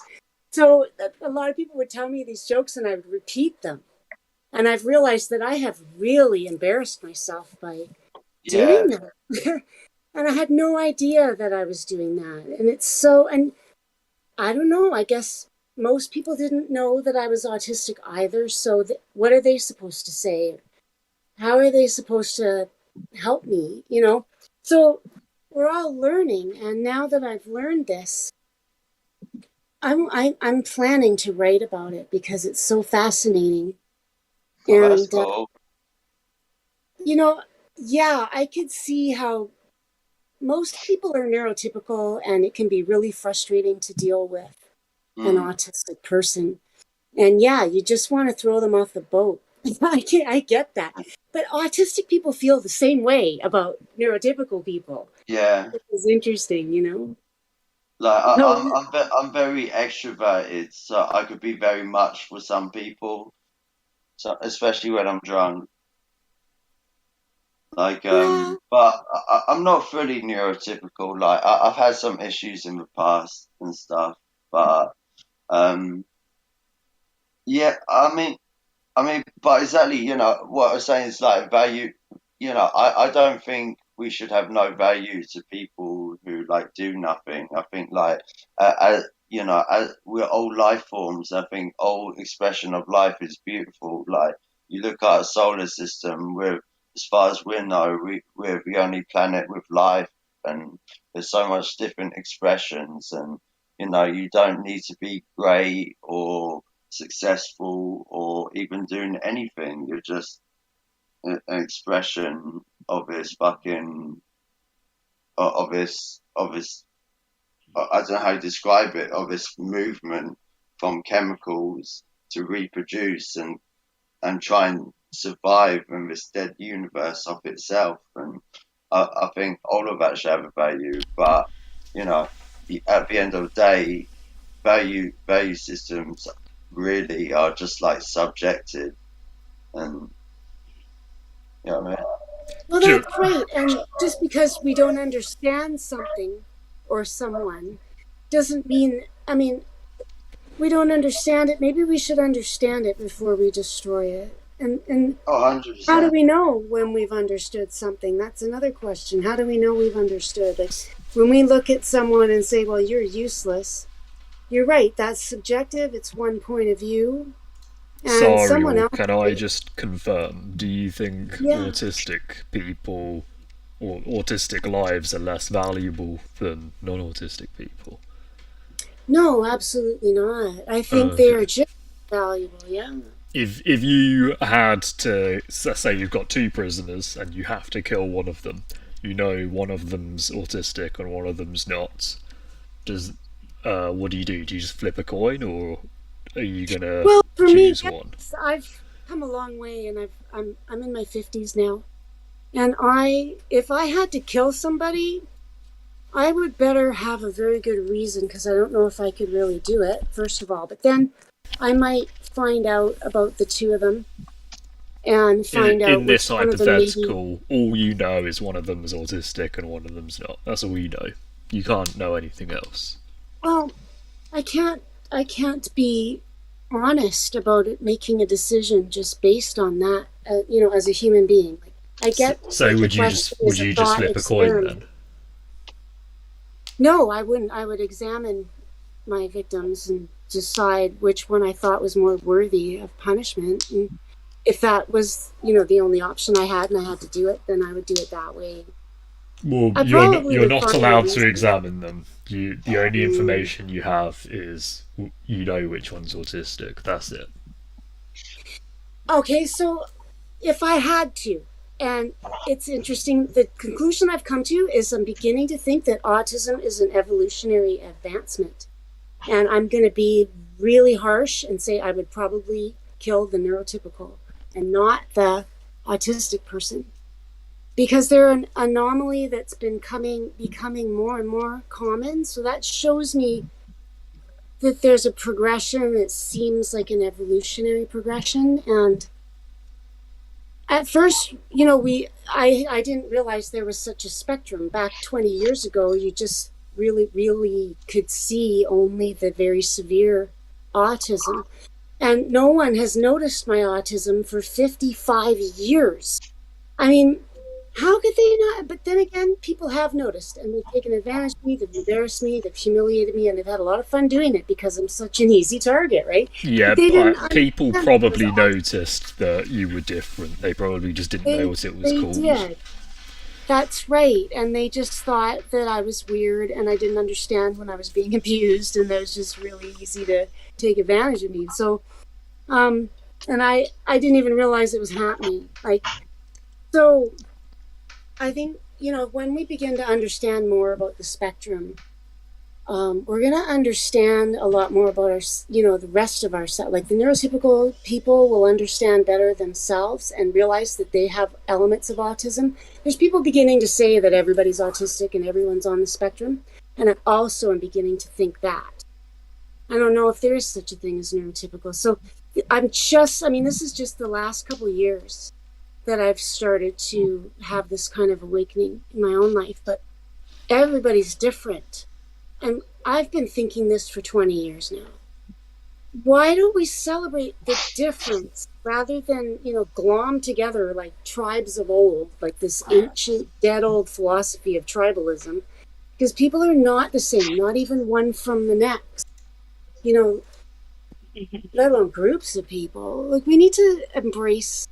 So a lot of people would tell me these jokes and I would repeat them. And I've realized that I have really embarrassed myself by yeah. doing that. And I had no idea that I was doing that. And and I don't know, I guess most people didn't know that I was autistic either. So what are they supposed to say? How are they supposed to help me? So we're all learning. And now that I've learned this, I'm planning to write about it because it's so fascinating. Oh, that's And cool. you know, yeah, I could see how most people are neurotypical, and it can be really frustrating to deal with an Mm. autistic person. And yeah, you just want to throw them off the boat. I get that. But autistic people feel the same way about neurotypical people. Yeah. It's interesting, you know? Like No, I'm very extroverted, so I could be very much for some people. So especially when I'm drunk. Like yeah. but I'm not fully neurotypical. Like I've had some issues in the past and stuff, but um yeah, but exactly, what I was saying is like value. I don't think we should have no value to people who like do nothing. I think like, as we're all life forms. I think all expression of life is beautiful. Like you look at our solar system, as far as we know, we're the only planet with life, and there's so much different expressions, and you don't need to be great or successful or even doing anything. You're just an expression of this fucking of this I don't know how to describe it, of this movement from chemicals to reproduce and try and survive in this dead universe of itself. And I think all of that should have a value, but you know at the end of the day, value systems really are just like subjective, and you know what I mean? Well, Sure. that's right. And just because we don't understand something or someone doesn't mean, I mean, we don't understand it. Maybe we should understand it before we destroy it. And Oh, how do 100%. we know when we've understood something? That's another question. How do we know we've understood? Like when we look at someone and say, well, you're useless, you're right. That's subjective. It's one point of view. And someone Sariel, else, can I just confirm? Do you think yeah. autistic people or autistic lives are less valuable than non-autistic people? No, absolutely not. I think they are Okay. just valuable. Yeah. If you had to, let's say you've got two prisoners and you have to kill one of them, one of them's autistic and one of them's not. Does what do? Do you just flip a coin, or are you gonna Well, for me, choose one? yes, I've come a long way, and I'm in my 50s now. And if I had to kill somebody, I would better have a very good reason because I don't know if I could really do it, first of all. But then I might find out about the two of them and find out In which this one of them maybe. hypothetical, all you know is one of them is autistic and one of them's not. That's all you know. You can't know anything else. Well, I can't be honest about it, making a decision just based on that. As a human being, like I get So like the would you question just is a thought flip a coin experiment. then? No, I wouldn't. I would examine my victims and decide which one I thought was more worthy of punishment. And if that was, the only option I had and I had to do it, then I would do it that way. Well, I probably you're would not find a allowed to reason. examine them. The only Mm. information you have is you know which one's autistic. That's it. Okay, so if I had to, and it's interesting, the conclusion I've come to is I'm beginning to think that autism is an evolutionary advancement. And I'm going to be really harsh and say I would probably kill the neurotypical and not the autistic person because they're an anomaly that's been becoming more and more common. So that shows me that there's a progression that seems like an evolutionary progression. And at first, I didn't realize there was such a spectrum. Back 20 years ago, you just really could see only the very severe autism. And no one has noticed my autism for 55 years. I mean, how could they not? But then again, people have noticed and they've taken advantage of me, they've embarrassed me, they've humiliated me, and they've had a lot of fun doing it because I'm such an easy target, right? Yeah, But they didn't people understand it was probably autism. noticed that you were different. They probably just didn't know They, what it was they called. did. That's right. And they just thought that I was weird and I didn't understand when I was being abused, and that it was just really easy to take advantage of me. So, and I didn't even realize it was happening. So I think, when we begin to understand more about the spectrum, we're going to understand a lot more about our, the rest of ourselves. Like the neurotypical people will understand better themselves and realize that they have elements of autism. There's people beginning to say that everybody's autistic and everyone's on the spectrum. And I also am beginning to think that. I don't know if there is such a thing as neurotypical. So this is just the last couple of years that I've started to have this kind of awakening in my own life. But everybody's different. And I've been thinking this for 20 years now. Why don't we celebrate the difference rather than, glom together like tribes of old, like this ancient, dead old philosophy of tribalism? Because people are not the same, not even one from the next. Let alone groups of people. Like, we need to embrace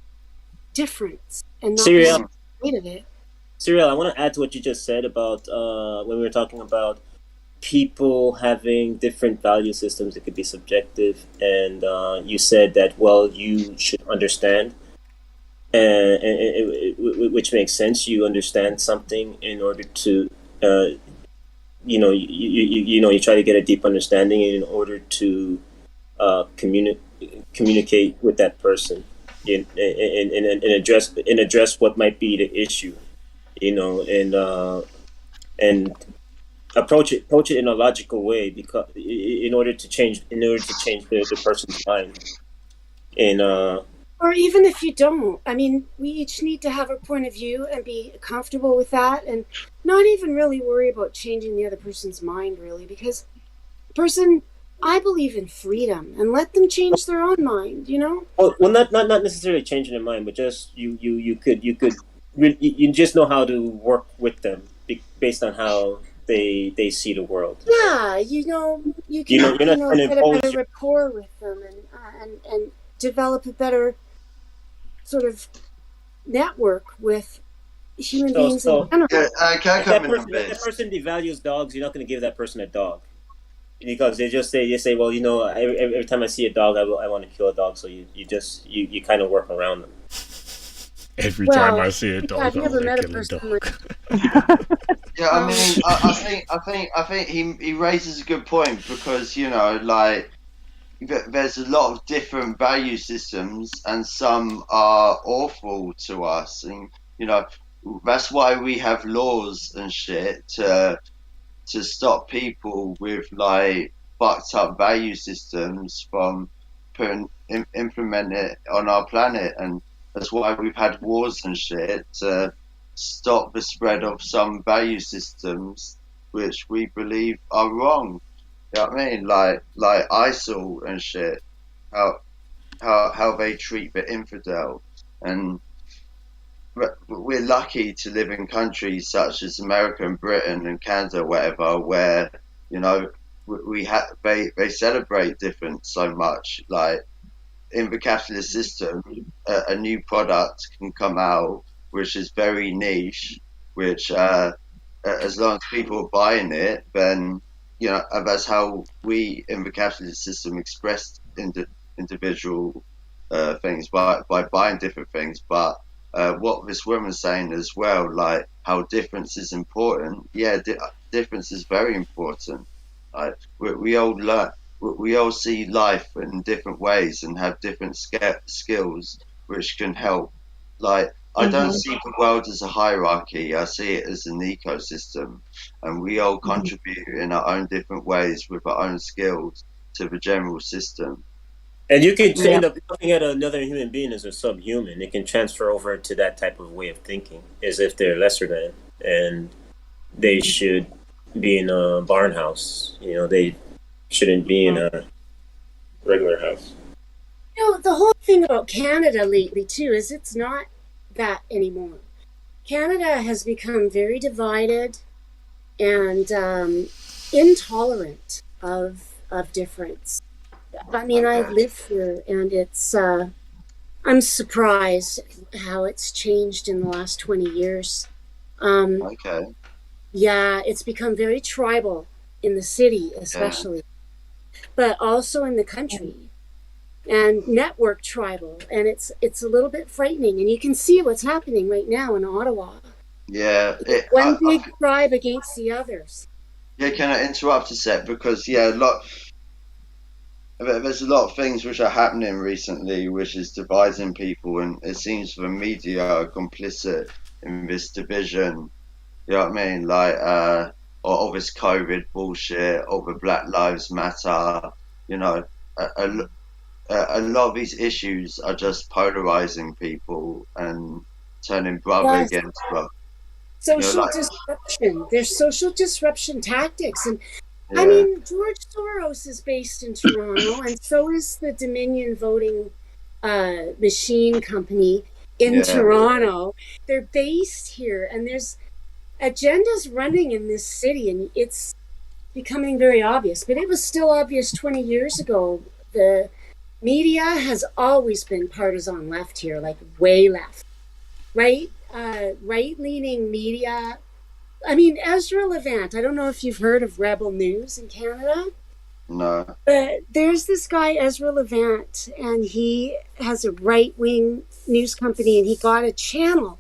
difference and not be afraid of it. Cyril, I want to add to what you just said about when we were talking about people having different value systems. It could be subjective, and you said that, well, you should understand, which makes sense. You understand something in order to, you try to get a deep understanding in order to communicate with that person and address what might be the issue, and approach it in a logical way, because in order to change the person's mind. And or even if you don't, we each need to have a point of view and be comfortable with that, and not even really worry about changing the other person's mind, really, because I believe in freedom, and let them change their own mind. Well, not necessarily changing their mind, but just you just know how to work with them based on how they see the world. Yeah, you can get a better rapport with them and develop a better sort of network with human beings in general. If that person devalues dogs, you're not going to give that person a dog, because they say, well, every time I see a dog, I want to kill a dog. So you kind of work around them. Every time I see a dog, I want to kill a dog. Yeah, I think he raises a good point, because there's a lot of different value systems, and some are awful to us, and that's why we have laws and shit to stop people with fucked up value systems from implement it on our planet, and that's why we've had wars and shit to stop the spread of some value systems which we believe are wrong. You know what I mean? Like ISIL and shit. How they treat the infidel, and we're lucky to live in countries such as America and Britain and Canada, whatever, where they celebrate difference so much. Like in the capitalist system, a new product can come out which is very niche, which as long as people are buying it, then that's how we in the capitalist system express individual things by buying different things. But what this woman's saying as well, like how difference is important. Yeah, difference is very important. Like we all learn, we all see life in different ways and have different skills which can help. Like I don't see the world as a hierarchy. I see it as an ecosystem, and we all contribute in our own different ways with our own skills to the general system. And you can end up looking at another human being as a subhuman. It can transfer over to that type of way of thinking, as if they're lesser than, and they should be in a barn house. They shouldn't be in a regular house. The whole thing about Canada lately, too, is it's not that anymore. Canada has become very divided and intolerant of difference. I live here, and it's I'm surprised how it's changed in the last 20 years. Yeah, it's become very tribal in the city, especially, but also in the country. And network tribal, and it's a little bit frightening, and you can see what's happening right now in Ottawa. Yeah, one big tribe against the others. Yeah, can I interrupt a sec? Because there's a lot of things which are happening recently, which is dividing people, and it seems the media are complicit in this division. You know what I mean? Like, all this COVID bullshit, all the Black Lives Matter. You know, a, a, a lot of these issues are just polarizing people and turning brother Yes, against brother. You know, social like, disruption. There's social disruption tactics. And I yeah, mean, George Soros is based in Toronto, and so is the Dominion Voting Machine Company in yeah, Toronto. They're based here, and there's agendas running in this city, and it's becoming very obvious. But it was still obvious 20 years ago. The media has always been partisan left here, like way left, right? Right-leaning media. I mean, Ezra Levant. I don't know if you've heard of Rebel News in Canada. no, But there's this guy, Ezra Levant, and he has a right wing news company, and he got a channel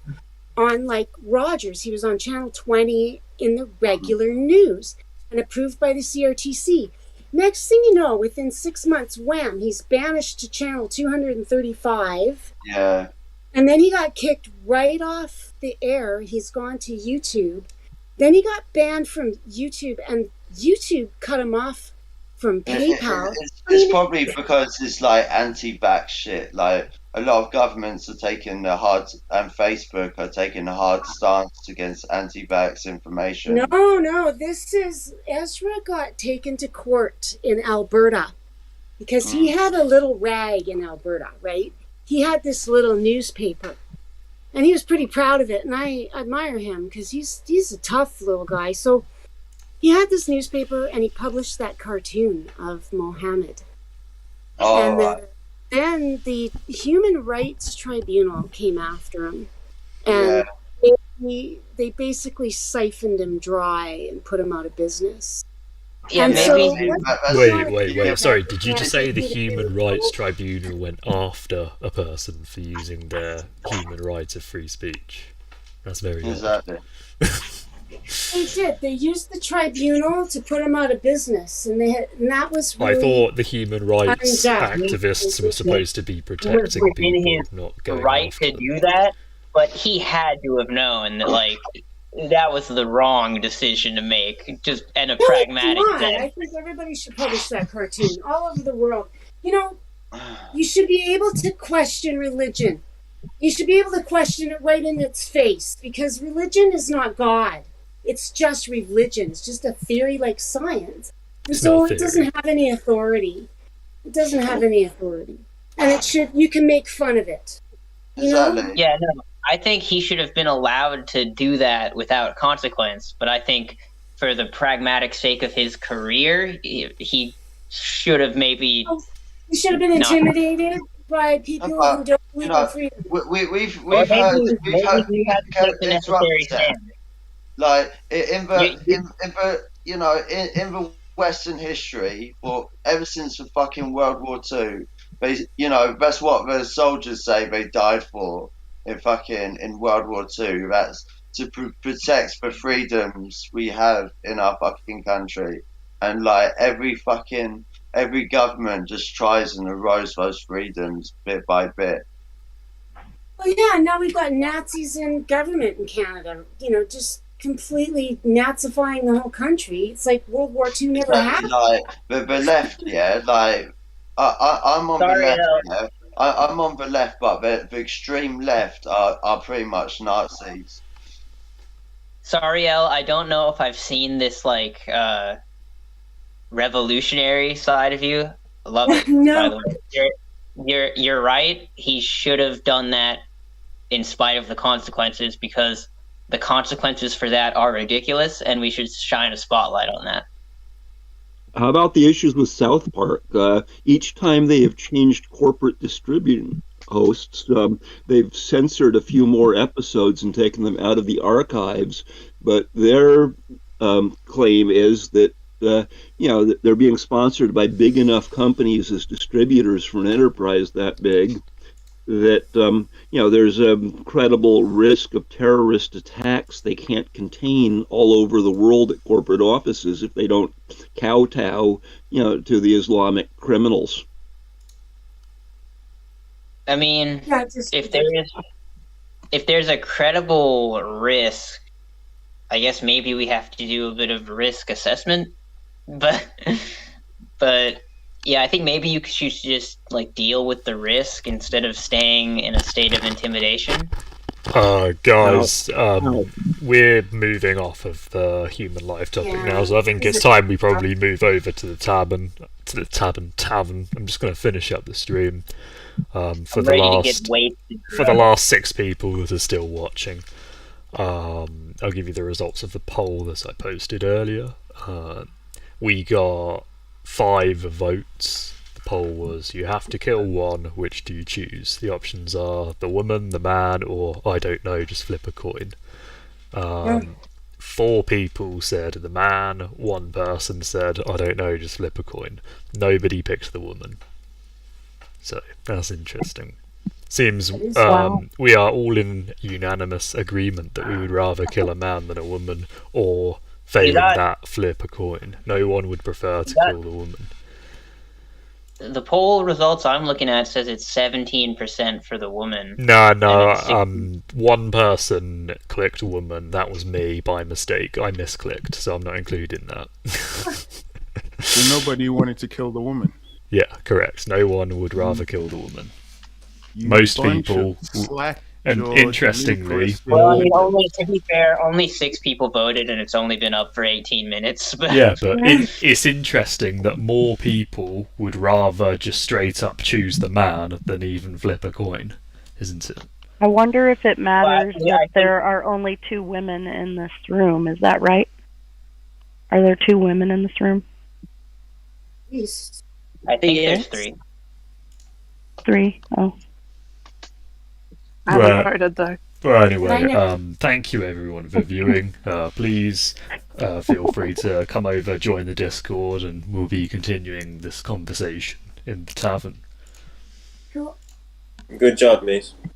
on like Rogers. He was on channel 20 in the regular news and approved by the CRTC. Next thing you know, within 6 months, wham, he's banished to channel 235. yeah. And then he got kicked right off the air. He's gone to YouTube. Then he got banned from YouTube, and YouTube cut him off from PayPal. It's probably because it's like anti-vax shit. Like a lot of governments are taking the hard, and Facebook are taking a hard stance against anti-vax information. No, this is Ezra got taken to court in Alberta because he had a little rag in Alberta, right? He had this little newspaper, and he was pretty proud of it, and I admire him because he's a tough little guy. So he had this newspaper, and he published that cartoon of Mohammed. Oh, And then the Human Rights Tribunal came after him, and they basically siphoned him dry and put him out of business. Yeah, And maybe. Wait. Sorry, did you just say the Human Rights Tribunal went after a person for using their human right of free speech? That's very odd. exactly. They did. They used the tribunal to put him out of business, and that was really. I thought the human rights unjust. activists were supposed to be It was protecting within people, his not going right after to them. do that, but he had to have known that, like, that was the wrong decision to make, just in a No, pragmatic it's not. sense. I think everybody should publish that cartoon all over the world. You know, you should be able to question religion. You should be able to question it right in its face, because religion is not God. It's just religion. It's just a theory like science. And It's so not a it doesn't have any authority. It doesn't have any authority. And you can make fun of it. You know? Exactly. Yeah, no, I think he should have been allowed to do that without consequence, but I think for the pragmatic sake of his career, he should have maybe. You should have been intimidated by people who don't believe in freedom. We've Or heard maybe he had to take the necessary stand. like in the Western history, or ever since the fucking World War II, that's what the soldiers say they died for in World War II. That's to protect the freedoms we have in our fucking country, and like every government just tries and erodes those freedoms bit by bit. Well, yeah, now we've got Nazis in government in Canada, just completely Nazifying the whole country. It's like World War II never happened. Like the left, yeah. Like I'm on the left. Yeah. I'm on the left, but the extreme left are pretty much Nazis. Sorry, El, I don't know if I've seen this like revolutionary side of you. I love it. No. By the way. You're right. He should have done that in spite of the consequences, because the consequences for that are ridiculous, and we should shine a spotlight on that. How about the issues with South Park? Each time they have changed corporate distributing hosts, they've censored a few more episodes and taken them out of the archives. But their claim is that that they're being sponsored by big enough companies as distributors for an enterprise that big, that there's a credible risk of terrorist attacks they can't contain all over the world at corporate offices if they don't kowtow, to the Islamic criminals. I mean, Yeah, just if there's a credible risk, I guess maybe we have to do a bit of risk assessment. But yeah, I think maybe you should just like deal with the risk instead of staying in a state of intimidation. Guys, we're moving off of the human life topic now, so I think it's time we probably move over to the tavern. I'm just going to finish up the stream. For the last 6 people that are still watching, I'll give you the results of the poll that I posted earlier. We got 5 votes. The poll was, you have to kill one, which do you choose? The options are the woman, the man, or I don't know, just flip a coin. 4 people said the man, 1 person said I don't know, just flip a coin. Nobody picked the woman. So that's interesting. Seems we are all in unanimous agreement that we would rather kill a man than a woman, or failing that, flip a coin. No one would prefer to kill the woman. The poll results I'm looking at says it's 17% for the woman. No. 1 person clicked woman. That was me by mistake. I misclicked, so I'm not including that. So nobody wanted to kill the woman. Yeah, correct. No one would rather kill the woman. Most people, and interestingly, well, I mean, to be fair, only 6 people voted, and it's only been up for 18 minutes. But yeah, but it's interesting that more people would rather just straight up choose the man than even flip a coin, isn't it? I wonder if it matters that there are only 2 women in this room. Is that right? Are there 2 women in this room? Yes. I think there's 3. 3? Oh. I haven't voted though. Well, anyway, thank you everyone for viewing. Please feel free to come over, join the Discord, and we'll be continuing this conversation in the tavern. Good job, Mace.